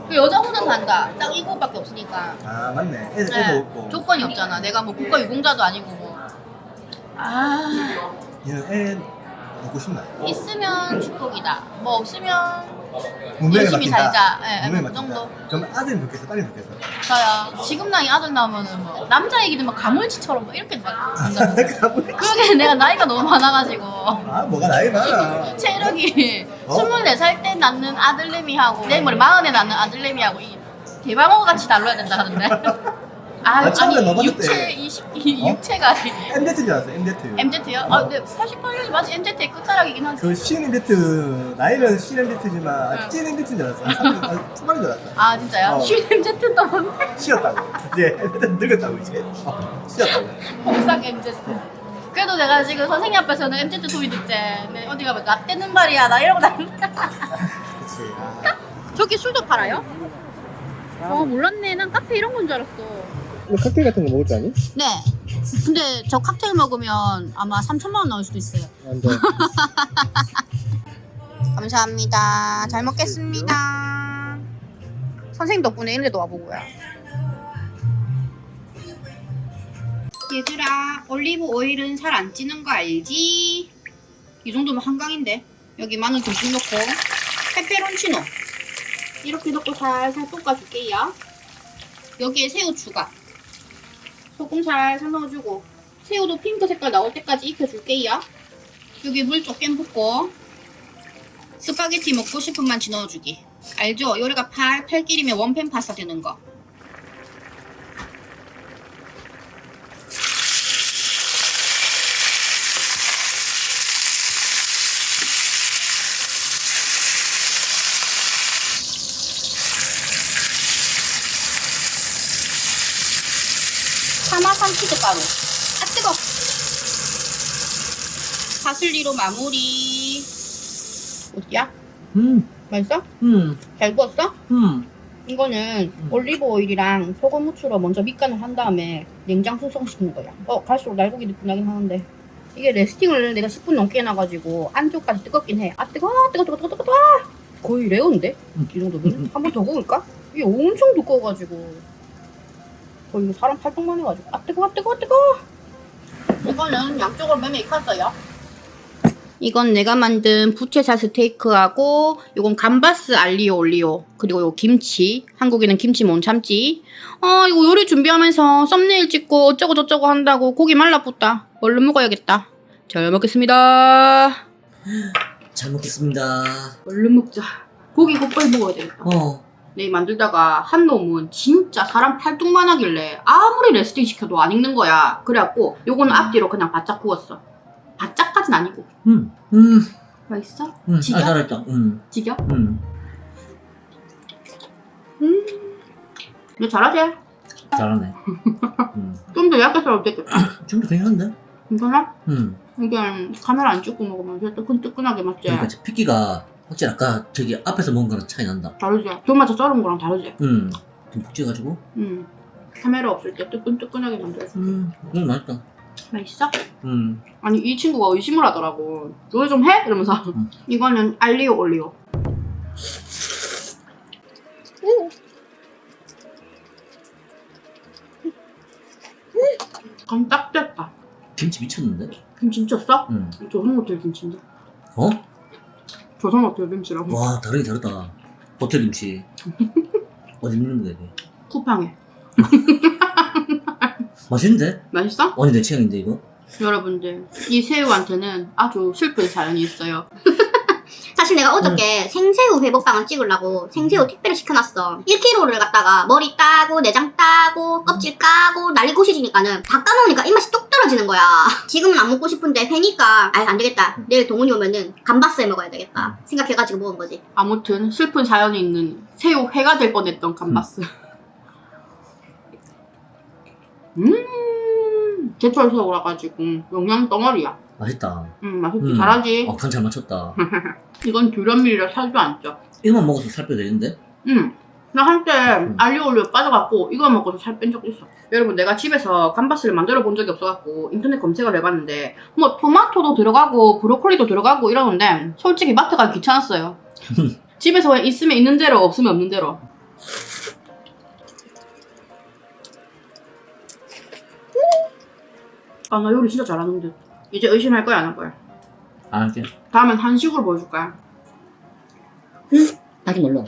Speaker 2: 그 여자 혼자 산다. 딱 이거밖에 없으니까.
Speaker 6: 아 맞네. 애도
Speaker 2: 예.
Speaker 6: 없고.
Speaker 2: 조건이 없잖아. 내가 뭐 국가 유공자도 아니고 뭐. 아
Speaker 6: 얘는 애 먹고 싶나?
Speaker 2: 있으면 축복이다. 뭐 없으면
Speaker 6: 운명에
Speaker 2: 열심히
Speaker 6: 맡긴다.
Speaker 2: 살자. 예,
Speaker 6: 운명에
Speaker 2: 그
Speaker 6: 맡긴다.
Speaker 2: 정도.
Speaker 6: 그럼 아들이 좋겠어, 딸이 좋겠어.
Speaker 2: 저요. 지금 나이 아들 나오면은 뭐 남자 얘기들 막 가물치처럼 뭐 이렇게 막 한다.
Speaker 6: 가물.
Speaker 2: 그게 내가 나이가 너무 많아가지고.
Speaker 6: 아 뭐가 나이 많아.
Speaker 2: 체력이
Speaker 6: 어?
Speaker 2: 24살 때 낳는 아들내미하고 내일 모레 40에 낳는 아들내미하고 이 대방어 같이 다뤄야 된다 하던데.
Speaker 6: 나 처음에
Speaker 2: 아니
Speaker 6: 넣어봤을
Speaker 2: 육체
Speaker 6: 때.
Speaker 2: 육체가
Speaker 6: MZ인 줄 알았어, MZ.
Speaker 2: MZ요? 아 근데 88년이 맞지 MZ의 끝자락이긴 하지.
Speaker 6: 그 CNMZ 나이는 CNMZ지만
Speaker 2: 응.
Speaker 6: CNMZ인 줄 알았어. 초반인 줄 알았어.
Speaker 2: 아 진짜요?
Speaker 6: 어.
Speaker 2: 슈 MZ도 뭔데?
Speaker 6: 쉬었다고. 이제 MZ 늙었다고 이제. 쉬었다고.
Speaker 2: 복상 MZ. 그래도 내가 지금 선생님 앞에서는 MZ 소리 듣지. 근데 어디 가면 나 떼는 말이야 나 이러고 다니까.
Speaker 6: 그치. 아.
Speaker 2: 저기 술도 팔아요? 몰랐네. 난 카페 이런 건 줄 알았어.
Speaker 6: 칵테일 같은 거 먹을 줄 아니?
Speaker 2: 네. 근데 저 칵테일 먹으면 아마 3,000만 원 나올 수도 있어요.
Speaker 6: 안 돼.
Speaker 2: 감사합니다. 잘 먹겠습니다. 선생님 덕분에 이런 데도 와보고요. 얘들아, 올리브 오일은 살 안 찌는 거 알지? 이 정도면 한강인데. 여기 마늘 듬뿍 넣고 페페론치노 이렇게 넣고 살살 볶아줄게요. 여기에 새우 추가. 소금 살살 넣어주고 새우도 핑크 색깔 나올 때까지 익혀줄게요. 여기 물 조금 붓고 스파게티 먹고 싶은 만치 넣어주기. 알죠? 요리가 팔 끼리면 원팬 파스타 되는 거. 파마산 치즈가루. 아 뜨거. 파슬리로 마무리. 어디야? 맛있어? 잘 구웠어? 이거는 올리브 오일이랑 소금 후추로 먼저 밑간을 한 다음에 냉장 숙성시키는 거야. 갈수록 날고기 느낌 나긴 하는데 이게 레스팅을 내가 10분 넘게 해놔가지고 안쪽까지 뜨겁긴 해. 아 뜨거. 거의 레어인데? 이 정도면? 한 번 더 구울까? 이게 엄청 두꺼워가지고 거의 사람 팔뚝만 해가지고 아 뜨거. 이거는 양쪽으로 매매 익혔어요. 이건 내가 만든 부채살 스테이크하고 이건 감바스 알리오 올리오 그리고 요 김치, 한국에는 김치 못 참지. 이거 요리 준비하면서 썸네일 찍고 어쩌고 저쩌고 한다고 고기 말라붙다. 얼른 먹어야겠다. 잘 먹겠습니다.
Speaker 3: 잘 먹겠습니다.
Speaker 2: 얼른 먹자. 고기 곧빨리 먹어야 되겠다. 내일 만들다가 한 놈은 진짜 사람 팔뚝만 하길래 아무리 레스팅 시켜도 안 익는 거야. 그래갖고 요거는 앞뒤로 그냥 바짝 구웠어. 바짝까진 아니고. 맛있어? 지겨?
Speaker 3: 잘했다.
Speaker 2: 지겨? 너 잘하지?
Speaker 3: 잘하네.
Speaker 2: 좀 더 얇게 썰어도 되겠다.
Speaker 3: 좀더 괜찮은데?
Speaker 2: 괜찮아? 이게 카메라 안 찍고 먹으면 진짜 뜨끈뜨끈하게 맞지?
Speaker 3: 그러니까 핏기가 확실히 아까 저기 앞에서 먹은 거랑 차이 난다.
Speaker 2: 다르지? 존맛에 썰은 거랑 다르지?
Speaker 3: 좀 푹지가지고.
Speaker 2: 카메라 없을 때 뜨끈뜨끈하게 만들어줘.
Speaker 3: 맛있다.
Speaker 2: 맛있어?
Speaker 3: 아니
Speaker 2: 이 친구가 의심을 하더라고. 요리 좀 해? 이러면서. 이거는 알리오 올리오. 간 딱 됐다.
Speaker 3: 김치 미쳤는데?
Speaker 2: 김치 미쳤어?
Speaker 3: 응.
Speaker 2: 조선 호텔 김치인데.
Speaker 3: 어?
Speaker 2: 조선 호텔 김치라고.
Speaker 3: 와 다르긴 다르다. 호텔 김치. 어디 있는 거야 이게?
Speaker 2: 쿠팡에.
Speaker 3: 맛있는데?
Speaker 2: 맛있어?
Speaker 3: 아니 내 취향인데 이거?
Speaker 2: 여러분들 이 새우한테는 아주 슬픈 사연이 있어요.
Speaker 1: 사실 내가 어저께 생새우 회복방을 찍으려고 생새우 택배를 시켜놨어. 1kg를 갖다가 머리 따고 내장 따고 껍질 까고 난리 꼬시지니까는 다 까먹으니까 입맛이 뚝 떨어지는 거야. 지금은 안 먹고 싶은데 회니까 아이 안되겠다. 내일 동훈이 오면은 감바스 해 먹어야 되겠다 생각해가지고 먹은 거지.
Speaker 2: 아무튼 슬픈 사연이 있는 새우 회가 될 뻔했던 감바스. 제철 새우라 가지고 영양 덩어리야.
Speaker 3: 맛있다.
Speaker 2: 맛있지. 잘하지.
Speaker 3: 간 잘 맞췄다.
Speaker 2: 이건 듀럼밀이라 살도 안 쪄.
Speaker 3: 이거만 먹어서 살 빼도 되는데?
Speaker 2: 나 한때 알리올리오 빠져갖고 이거 먹고서 살 뺀 적도 있어. 여러분 내가 집에서 감바스를 만들어 본 적이 없어갖고 인터넷 검색을 해봤는데 뭐 토마토도 들어가고 브로콜리도 들어가고 이러는데 솔직히 마트 가기 귀찮았어요. 집에서 있으면 있는 대로 없으면 없는 대로. 아 나 요리 진짜 잘하는데 이제 의심할 거야 안 할 거야?
Speaker 3: 안 할게.
Speaker 2: 다음엔 한식으로 보여줄 거야.
Speaker 3: 아직 몰라.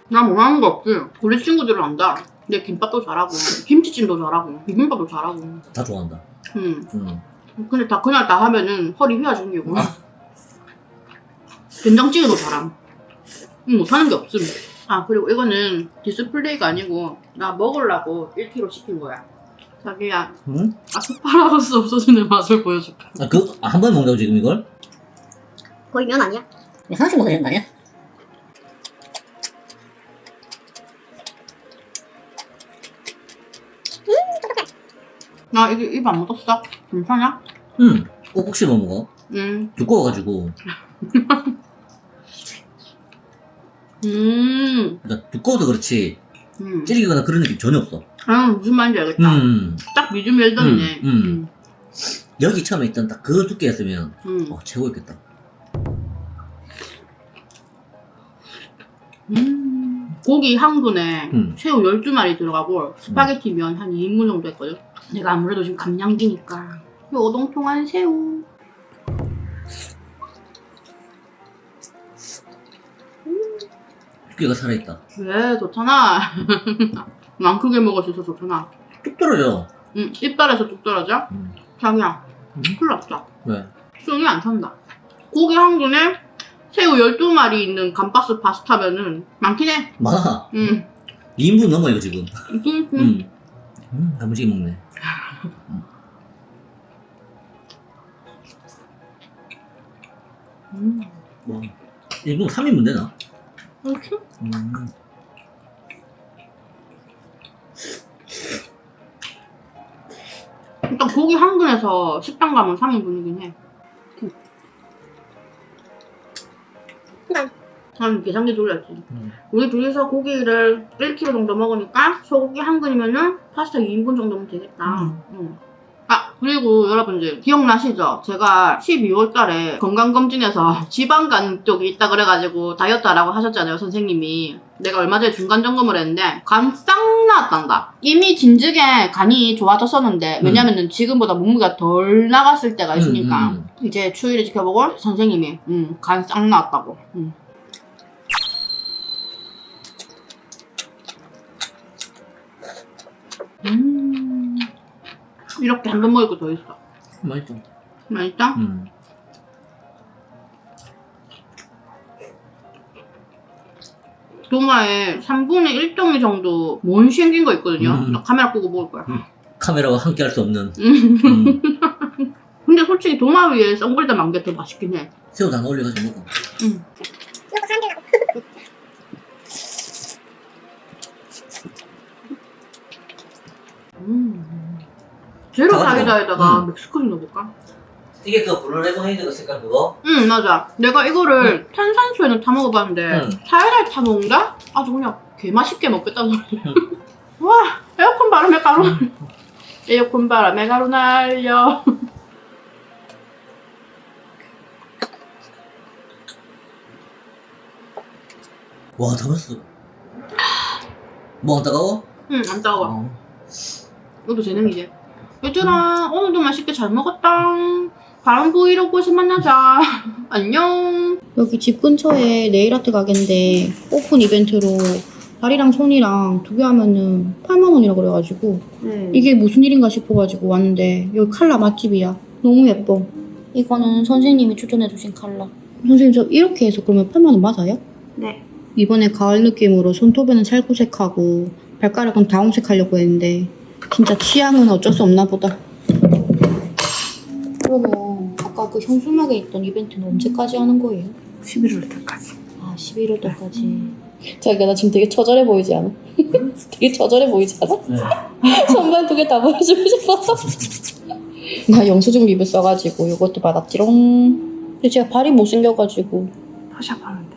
Speaker 2: 나 못하는 거 없지. 우리 친구들은 안다. 내 김밥도 잘하고 김치찜도 잘하고 비빔밥도 잘하고.
Speaker 3: 다 좋아한다.
Speaker 2: 근데 다 그냥 다 하면은 허리 휘어지는 게고. 된장찌개도 잘함. 못하는 게 없음. 아 그리고 이거는 디스플레이가 아니고 나 먹으려고 1kg 시킨 거야. 자기야
Speaker 3: 응?
Speaker 2: 아스파라거스 없어지는 맛을 보여줄게.
Speaker 3: 한 번 먹는다고 지금 이걸?
Speaker 1: 거의 면 아니야?
Speaker 3: 하나씩 먹어야 되는 거 아니야?
Speaker 2: 나 이게 입 안 묻었어? 괜찮아?
Speaker 3: 응. 꼭꼭 씹어 먹어.
Speaker 2: 응.
Speaker 3: 두꺼워가지고. 그러니까 두꺼워도 그렇지. 찌르기거나 그런 느낌 전혀 없어.
Speaker 2: 무슨 말인지 알겠다. 딱 미디움 웰던이네.
Speaker 3: 여기 처음에 있던 딱 그 두께였으면 최고였겠다.
Speaker 2: 고기 한 근에 새우 12마리 들어가고 스파게티 면 한 2인분 정도 했거든. 내가 아무래도 지금 감량기니까 이 오동통한 새우.
Speaker 3: 두께가 살아있다.
Speaker 2: 왜 좋잖아. 안 크게 먹을 수 있어서 좋잖아.
Speaker 3: 뚝 떨어져.
Speaker 2: 이빨에서 뚝 떨어져? 자기야 큰일 났다.
Speaker 3: 왜?
Speaker 2: 숨이 안 찬다. 고기 한 근에 새우 12마리 있는 감바스 파스타면은 많긴 해.
Speaker 3: 많아. 2인분 넘어 이거 지금. 야무지게 먹네. 와, 이거 3인분 되나?
Speaker 2: 그렇지? 일단 고기 한 근에서 식당 가면 3인분이긴 해. 난 계산기 돌렸지. 우리 둘이서 고기를 1kg 정도 먹으니까 소고기 한 근이면은 파스타 2인분 정도면 되겠다. 아 그리고 여러분들 기억나시죠? 제가 12월 달에 건강검진에서 지방간 쪽이 있다 그래가지고 다이어트 하라고 하셨잖아요 선생님이. 내가 얼마 전에 중간 점검을 했는데 간 싹 나왔단다. 이미 진즉에 간이 좋아졌었는데 왜냐면은 지금보다 몸무게가 덜 나갔을 때가 있으니까 이제 추위를 지켜보고 선생님이 간 싹 나왔다고. 이렇게 한 번 먹을 거 더 있어.
Speaker 3: 맛있다.
Speaker 2: 맛있다? 도마에 3분의 1 동이 정도 뭔 생긴 거 있거든요. 나 카메라 끄고 먹을 거야.
Speaker 3: 카메라와 함께 할 수 없는.
Speaker 2: 근데 솔직히 도마 위에 썬글다 만 게 더 맛있긴 해.
Speaker 3: 새우 다 올려가지고 먹어.
Speaker 2: 제로
Speaker 3: 잡아줘.
Speaker 2: 사이다에다가 멕시코인 넣어볼까?
Speaker 3: 이게 그 블루레몬헤이드 색깔 그거?
Speaker 2: 응 맞아. 내가 이거를 탄산수에는 타 먹어봤는데 사이다에 타 먹는다? 아주 그냥 개맛있게 먹겠다는 소리. 와 에어컨 바람에 가루 에어컨 바람에 가루 날려.
Speaker 3: 와, 다 맛있어. 뭐 안 따가워?
Speaker 2: 응 안 따가워. 이것도 재능이지. 얘들아 오늘도 맛있게 잘 먹었다. 다음 브이로그에서 만나자. 안녕. 여기 집 근처에 네일아트 가게인데 오픈 이벤트로 다리랑 손이랑 2개 하면은 8만원이라 그래가지고 이게 무슨 일인가 싶어가지고 왔는데 여기 컬러 맛집이야. 너무 예뻐. 이거는 선생님이 추천해주신 컬러. 선생님 저 이렇게 해서 그러면 8만원 맞아요?
Speaker 1: 네.
Speaker 2: 이번에 가을 느낌으로 손톱에는 살구색하고 발가락은 다홍색 하려고 했는데 진짜 취향은 어쩔 수 없나 보다. 그러면 아까 그 현수막에 있던 이벤트는 언제까지 하는 거예요?
Speaker 4: 11월 달까지.
Speaker 2: 아 11월 달까지. 자기가 나 지금 되게 처절해 보이지 않아? 되게 처절해 보이지 않아?
Speaker 3: 네.
Speaker 2: 선반 2개 다 보여주고 싶어. 나 영수증 리뷰 써가지고 이것도 받았지롱. 근데 제가 발이 못생겨가지고
Speaker 4: 포샵 하는데.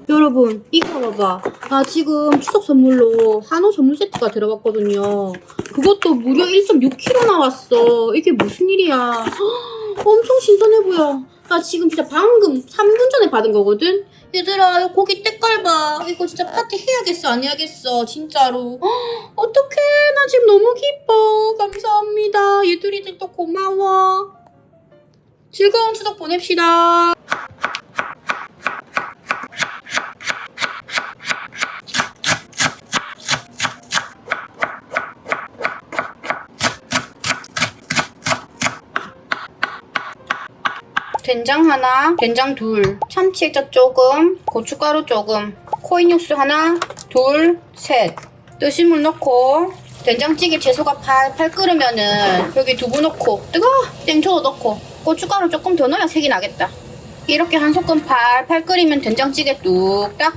Speaker 2: 여러분 이거 봐봐. 나 지금 추석 선물로 한우 선물 세트가 들어갔거든요. 그것도 무려 1.6kg 나왔어. 이게 무슨 일이야. 헉, 엄청 신선해 보여. 나 지금 진짜 방금 3분 전에 받은 거거든. 얘들아 이 고기 때깔 봐. 이거 진짜 파티 해야겠어 안 해야겠어 진짜로. 헉, 어떡해 나 지금 너무 기뻐. 감사합니다. 얘들이들도 고마워. 즐거운 추석 보냅시다. 된장 하나, 된장 둘, 참치 액젓 조금, 고춧가루 조금, 코인 육수 하나, 둘, 셋. 뜨신 물 넣고 된장찌개 채소가 팔팔 끓으면은 여기 두부 넣고 뜨거워! 땡초도 넣고 고춧가루 조금 더 넣어야 색이 나겠다. 이렇게 한 소끔 팔팔 끓이면 된장찌개 뚝딱.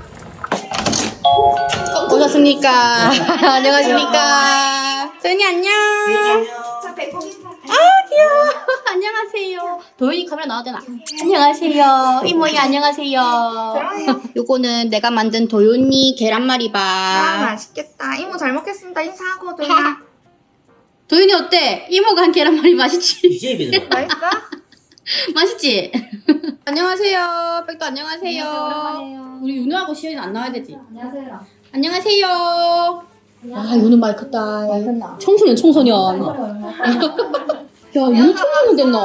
Speaker 2: 오셨습니까? 안녕하십니까? 도윤이 안녕. 아 귀여워. 안녕하세요. 도윤이 카메라 나와도 되나? 안녕하세요. 이모야 안녕하세요. 요거는 내가 만든 도윤이 계란말이밥.
Speaker 8: 아 맛있겠다. 이모 잘 먹겠습니다. 인사하고 도윤아.
Speaker 2: 도윤이 어때? 이모가 한 계란말이 맛있지?
Speaker 3: 이제 비는 거.
Speaker 8: 맛있어?
Speaker 2: 맛있지? 안녕하세요. 백도 안녕하세요. 우리 윤우하고 시연이 안 나와야 되지?
Speaker 8: 안녕하세요.
Speaker 2: 안녕하세요. 아, 윤우 많이 컸다.
Speaker 8: 컸나?
Speaker 2: 청소년. 야, 윤우 청소년 됐노?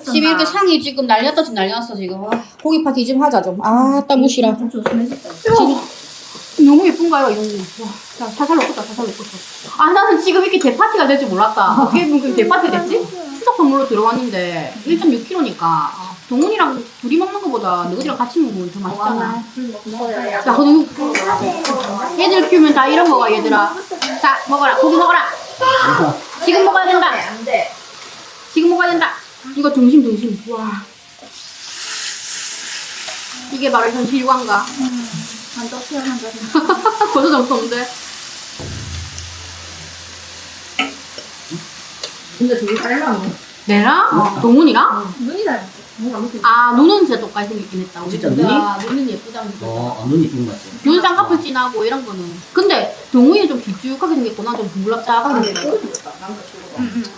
Speaker 2: 집에 이렇게 상이 지금 난리 났다, 지금 난리 났어, 지금. 아, 고기 파티 좀 하자, 좀. 아, 땀 무시라. 지금 너무 예쁜가요, 이런 거? 와, 자, 살살 넣었다, 살살 넣었어. 아, 나는 지금 이렇게 대파티가 될 줄 몰랐다. 어떻게 보면 대파티 됐지? 추석 선물로 들어왔는데 1.6kg니까 동훈이랑 둘이 먹는 것보다 너희들이랑 같이 먹으면 더 맛있잖아. 야, 너무 얘들 키우면 다 이런 거가 얘들아. 자, 먹어라. 고기 먹어라. 지금 먹어야 된다. 지금 먹어야 된다. 이거 등심. 와. 이게 바로 현실 유광가.
Speaker 8: 한쪽 표현한다.
Speaker 2: 벌써 정성인데.
Speaker 8: 근데 둘이 닮았네.
Speaker 2: 내랑? 동훈이랑?
Speaker 8: 눈이 닮았어. 뭔가 무슨
Speaker 2: 아, 눈은 진짜 똑같이 생겼긴 했다. 우리
Speaker 3: 진짜
Speaker 2: 둘다 눈은 예쁘다고 생겼다.
Speaker 3: 눈이 이쁜 것 같아.
Speaker 2: 눈 쌍꺼풀 진하고 이런 거는. 근데 동훈이는 좀 길쭉하게 생겼고 난 좀 둥글락작하게 생겼고.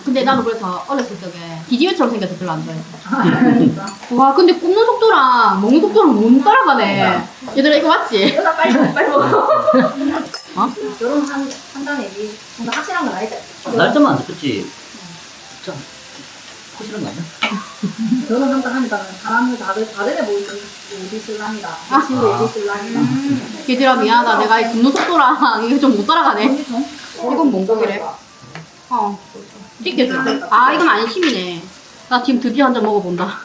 Speaker 2: 근데 나도 그래서 어렸을 적에 디디어처럼 생겨서 별로 안 좋아해. 와, 근데 굽는 속도랑 먹는 속도랑 못 따라가네. 얘들아 이거 맞지?
Speaker 8: 여자 빨리 먹어.
Speaker 2: 어?
Speaker 8: 결혼한다는 얘기 뭔가 확실한 건 아니다.
Speaker 3: 날짜만 안 잡혔지. 진짜 확실한 거 아니야?
Speaker 8: 결혼한다 하니까 사람을 다들 해 보이는 우리 신랑이다. 친구 우리 신랑이다.
Speaker 2: 얘들아 미안하다. 내가 이 굽는 속도랑 이게 좀 못 따라가네. 이건 뭔 고기래? 찍겠어. 아, 이건 안심이네. 나 지금 드디어 한 잔 먹어본다.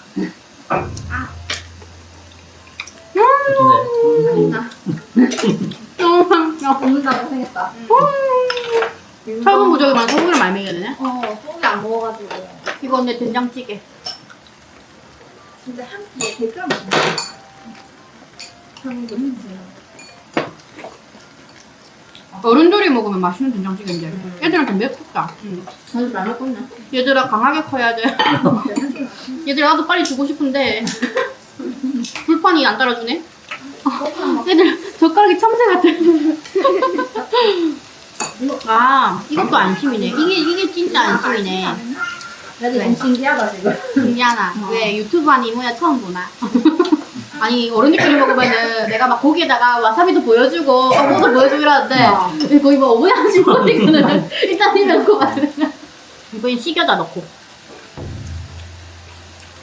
Speaker 8: 먹는다고 생겼다.
Speaker 2: 철분 부족이면 소고기를 많이 먹여야 되네.
Speaker 8: 소고기 안 먹어가지고
Speaker 2: 이건 내 된장찌개.
Speaker 8: 진짜 한 끼에 100g 먹는다.
Speaker 2: 어른들이 먹으면 맛있는 된장찌개인데 애들한테 맵다.
Speaker 8: 아주 잘 먹었네.
Speaker 2: 얘들아 강하게 커야 돼. 얘들아 나도 빨리 주고 싶은데 불판이 안 따라주네. 얘들 젓가락이 참새 같아. 아, 이것도 안심이네. 이게 진짜 안심이네.
Speaker 8: 나도 너무 신기하다 지금.
Speaker 2: 신기하나? 왜 유튜브 하는 이모야 처음 보나? 아니 어른들끼리 먹으면은 내가 막 고기에다가 와사비도 보여주고 뭐도 보여주고 이러는데 거의 뭐 어머니 하신 거니까는 일단 입에 넣고 말이야. 이번엔 식여다 넣고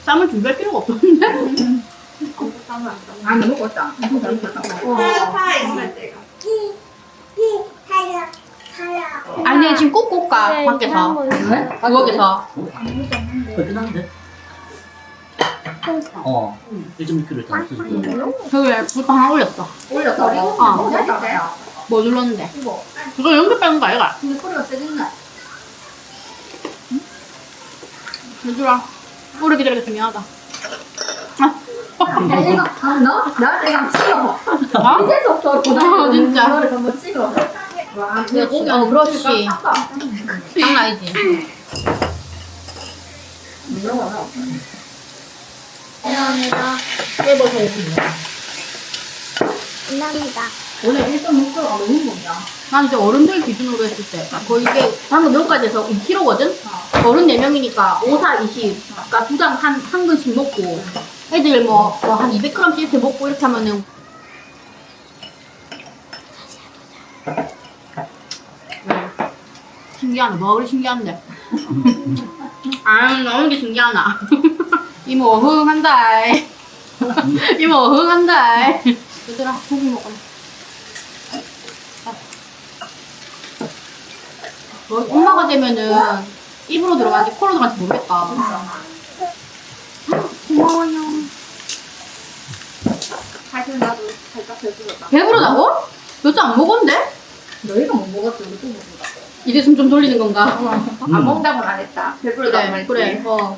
Speaker 2: 쌈을 준비할 필요가 없었는데?
Speaker 8: 아 너무 먹었다. 너무 잘 먹었다.
Speaker 2: 아니 내가 지금 꾹꾹 가 밖에서 부엌에서.
Speaker 3: 끝났는데? 1.6kg 다 없어지고.
Speaker 2: 저기 불판 하나 올렸어.
Speaker 8: 올렸어.
Speaker 2: 어. 뭐 눌렀는데? 그거 연기 빼는 거 아이가?
Speaker 8: 근데 소리가 세졌네.
Speaker 2: 얘들아 오래 기다리겠어 미안하다.
Speaker 8: 내가 찍어.
Speaker 2: 아?
Speaker 8: 이제부터
Speaker 2: 진짜.
Speaker 8: 이거를 한번 찍어. 와,
Speaker 2: 그렇지. 그렇지. 장난 아니지.
Speaker 8: 미안합니다.
Speaker 2: 깨버서
Speaker 1: 감사합니다.
Speaker 8: 원래 일정 목표가 너무 뭐냐?
Speaker 2: 난 이제 어른들 기준으로 했을 때 거의 이게 방금 여기까지 해서 2kg거든? 어른 4명이니까 5, 4, 20 그러니까 두당 한 근씩 먹고 애들 뭐 한 200g씩 이렇게 먹고 이렇게 하면은 신기하네. 뭐가 그리 신기한데? 아, 너무 게 신기하나? 이모 어흥한다. 이모 어흥한다. 얘들아, 고기 먹어. 엄마가 되면은 입으로 들어가지 코로 들어갈지 모르겠다. 고마워요.
Speaker 8: 사실 나도 살짝 배부르다.
Speaker 2: 배부르다고? 몇 장 안 먹었는데?
Speaker 8: 너희가 못 먹었지, 우리 또 먹는다.
Speaker 2: 이제 숨 좀 돌리는 건가?
Speaker 8: 안 먹다고는 안 했다. 배부르다고
Speaker 2: 그래,
Speaker 8: 했지.
Speaker 2: 그래. 물어,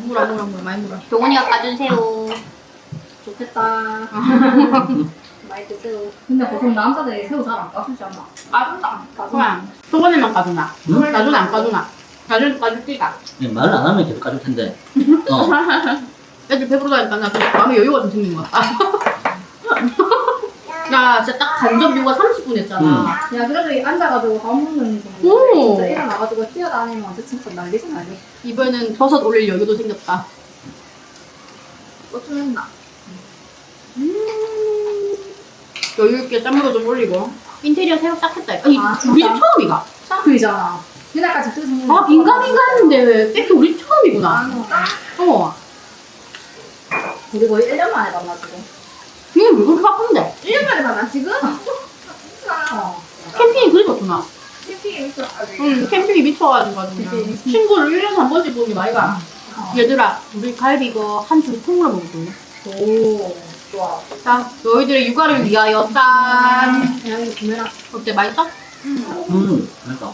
Speaker 2: 많이 물어. 동원이가 까준 새우.
Speaker 8: 좋겠다. 많이 드세요. 근데 보통 남자들이 새우 잘 안 까주지 않나? 까준다. 까준다.
Speaker 2: 그냥 동원이만 까주나?
Speaker 3: 응?
Speaker 2: 나중에 안 까주나? 나중에 까줄기가.
Speaker 3: 말을 안 하면 계속 까줄 텐데.
Speaker 2: 애들 배부르다니까 나 좀 마음에 여유가 좀 생긴 것 같다. 나 진짜 딱 간접 요가 30분 했잖아.
Speaker 8: 야, 그래도 이 앉아가지고 밥 먹는 거.
Speaker 2: 오.
Speaker 8: 진짜 일어나가지고 뛰어다니면 완전 진짜 난리지 난리.
Speaker 2: 이번에는 버섯 올릴 여유도 생겼다.
Speaker 8: 어쩌했나
Speaker 2: 여유 있게 짠물도 좀 올리고. 인테리어 새로 딱 했다. 아니,
Speaker 8: 아,
Speaker 2: 우리
Speaker 8: 진짜?
Speaker 2: 처음이가.
Speaker 8: 쌍둥이잖아. 그날까지 그 생각.
Speaker 2: 아, 빈가빈가 했는데, 뺏기 우리 처음이구나. 어.
Speaker 8: 우리 거의 1년 만에 만나지고.
Speaker 2: 이게 왜 그렇게 바쁜데?
Speaker 8: 1년 만에 만나, 지금?
Speaker 2: 캠핑이 그리 좋구나.
Speaker 8: 캠핑이 있어.
Speaker 2: 응, 캠핑이 미쳐가지고. 그냥. 친구를 1년에 한 번씩 보는 게 많이가. 얘들아, 우리 갈비 이거 한 줄 통으로 먹을래?
Speaker 8: 오, 좋아.
Speaker 2: 자, 너희들의 육아를 위하여 짠.
Speaker 8: 야, 이거 구매라.
Speaker 2: 어때, 맛있어?
Speaker 3: 그러니까.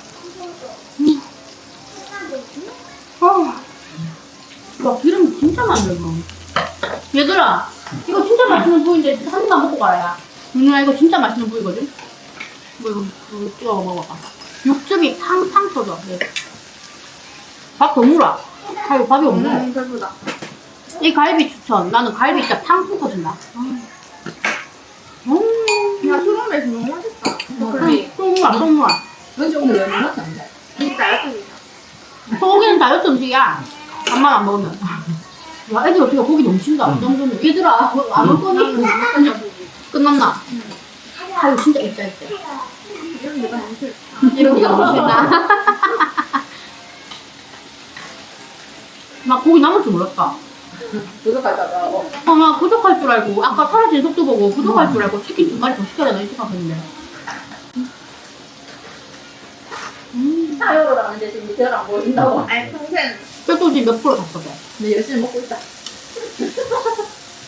Speaker 2: 와, 기름 진짜 많네, 이거. 얘들아, 이거 진짜 맛있는 부위인데 한 입만 먹고 가라, 야. 누나, 이거 진짜 맛있는 부위거든? 이거 찍어 먹어봐. 육즙이 팡팡 터져. 네. 밥 더 물어. 아, 이거 밥이 없네.
Speaker 8: 배부르다.
Speaker 2: 이 갈비 추천. 나는 갈비 진짜 팡팡 터진다.
Speaker 8: 야, 수롱에서 너무 맛있다.
Speaker 2: 똥무아.
Speaker 8: 왠지 오늘 왜 먹었지 않나? 진짜 얇게.
Speaker 2: 소고기는 다이어트 음식이야. 밥만 안 먹으면. 와, 애들 어떻게 고기 너무 신다. 이 정도면. 얘들아, 안 먹 거니? 끝났나? 아유, 진짜 있다.
Speaker 8: 이런 데가 너무 싫다.
Speaker 2: 이런 게 너무 싫다. 나 고기 남을 줄 몰랐다.
Speaker 8: 부족하다가.
Speaker 2: 나 부족할 줄 알고, 아까 사라진 속도 보고 부족할 줄 알고 치킨 2마리 더 시켜야 되나 이 생각했는데.
Speaker 8: 사요로 가는데 지금 밑에를 안 보인다고. 아니, 평생.
Speaker 2: 백도지 몇 프로 샀어, 돼?
Speaker 8: 근데 열심히 먹고 있다.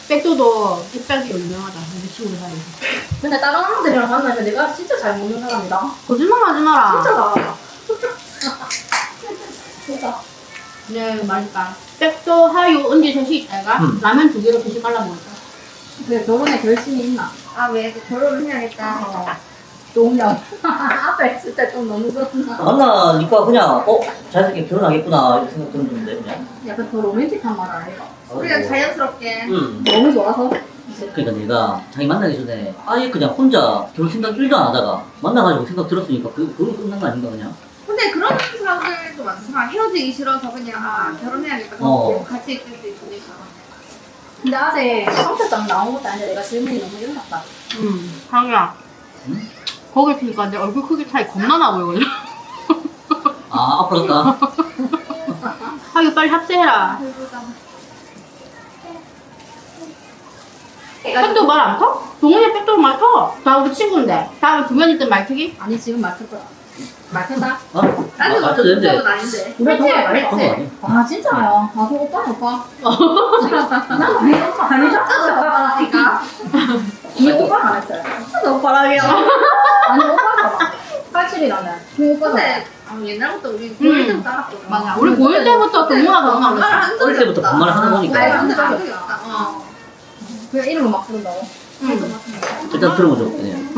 Speaker 2: 백도도 햇볕이 유명하다. 우리 친구들 사이에서.
Speaker 8: 근데 다른 사람들이랑 만나면 내가 진짜 잘 먹는 사람이다.
Speaker 2: 거짓말 하지 마라.
Speaker 8: 진짜다. 진짜.
Speaker 2: 네, 맛있다. 백도, 하유, 언제 셋이 있다가 라면 2개로 셋이 갈라 먹었다.
Speaker 8: 그 결혼에 결심이 있나?
Speaker 4: 아, 왜 결혼을 해야겠다.
Speaker 8: 노년. 앞에 있을 때 좀 너무 그렇구나.
Speaker 3: 만나니까 그냥, 자연스럽게 결혼하겠구나, 이렇게 생각 드는데, 그냥.
Speaker 8: 약간 더 로맨틱한 말 아니가?
Speaker 4: 우리가 자연스럽게.
Speaker 8: 너무 좋아서.
Speaker 3: 그러니까 내가 자기 만나기 전에 아예 그냥 혼자 결혼 생각 1도 안 하다가 만나가지고 생각 들었으니까 그걸로 끝난 거 아닌가, 그냥?
Speaker 4: 근데 그런 사람들도 많지만 헤어지기 싫어서 그냥 결혼해야겠다. 같이 있을 수 있으니까.
Speaker 8: 근데 아직 성격상 나온 것도 아닌데 내가 질문이 너무 일어났다.
Speaker 2: 하유야. 거기 피니까 내 얼굴 크기 차이 겁나 나 보이거든.
Speaker 3: 앞으로 갈까?
Speaker 2: 하유 빨리 합세해라. 백도 말 안 터? 동훈이 백도 말 터. 다 우리 친구인데. 다음에 두면 있던 말투기?
Speaker 8: 아니 지금 맡을 거야. 맡는다?
Speaker 4: 나는
Speaker 3: 맞죠, 근데.
Speaker 4: 그건 아닌데.
Speaker 8: 우리 더
Speaker 3: 그런
Speaker 8: 많이
Speaker 3: 거 아니야?
Speaker 8: 아 진짜요? 아 그 오빠 오빠. 난 우리 오빠 아니잖아.
Speaker 4: 그러니까.
Speaker 8: 이 오빠는 안 했어요.
Speaker 4: 너무 바라게요.
Speaker 8: 아니 오빠가 87이라면 그 오빠는
Speaker 4: 근데 옛날부터 우리 고일 때부터 알았거든.
Speaker 2: 맞아. 우리 고1 때부터 동훈아 동훈아 그랬어.
Speaker 3: 어릴 때부터 반말을 하다 보니까.
Speaker 4: 아니, 근데 적이 없다.
Speaker 8: 그냥 이름을 막 부른다고?
Speaker 3: 일단 들어보죠, 그냥.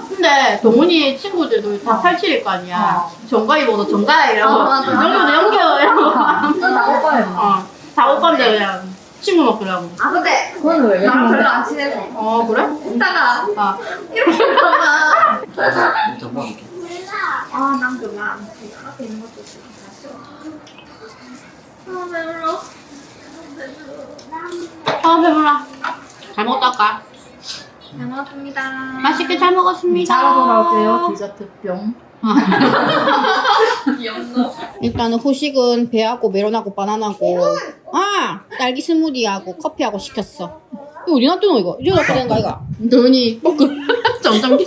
Speaker 2: 근데 동훈이 친구들도 다 87일 거 아니야. 정가이 보고 정가야 이러고.
Speaker 4: 맞아.
Speaker 2: 연결 이러고.
Speaker 8: 다 오빠야.
Speaker 2: 다 오빠인데 그냥. 친구 먹으려고.
Speaker 4: 아 근데
Speaker 8: 그건 왜
Speaker 4: 나랑 별로 안 친해서
Speaker 2: 어 그래?
Speaker 4: 이따가
Speaker 2: 아.
Speaker 4: 이렇게 하다가
Speaker 3: 좀 먹을게.
Speaker 4: 아난 그만 앞에 있는 것도 있어 아 배불러
Speaker 2: 아 배불러. 잘 먹었다 아까.
Speaker 4: 잘 먹었습니다
Speaker 2: 맛있게 잘 먹었습니다.
Speaker 8: 자러 돌아올게요. 디저트 뿅.
Speaker 2: 일단은 후식은 배하고 메론하고 바나나고 딸기 스무디하고 커피하고 시켰어. 이거 어디 놔두노 이거? 이거 놔둬야 되는 거 아이가? 도윤이 포크 점점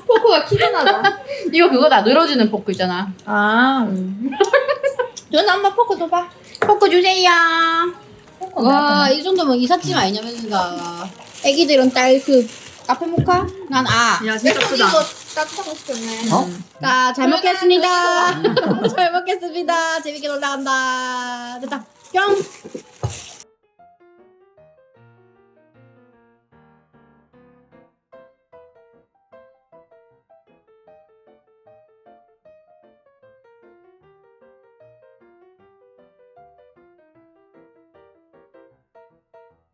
Speaker 4: 포크가 키가 나다
Speaker 2: 이거 그거다 늘어지는 포크 있잖아.
Speaker 8: 아.
Speaker 2: 도윤아 엄마 포크 줘봐. 포크 주세요. 와 이 정도면 이삿짐 아니냐면서 애기들은 딸 그 카페 모카? 난
Speaker 8: 야 진짜 크다.
Speaker 4: 따뜻한 거 시켰네
Speaker 2: 자, 잘 먹겠습니다. 잘 먹겠습니다. 재밌게 놀다 간다. 됐다. 뿅.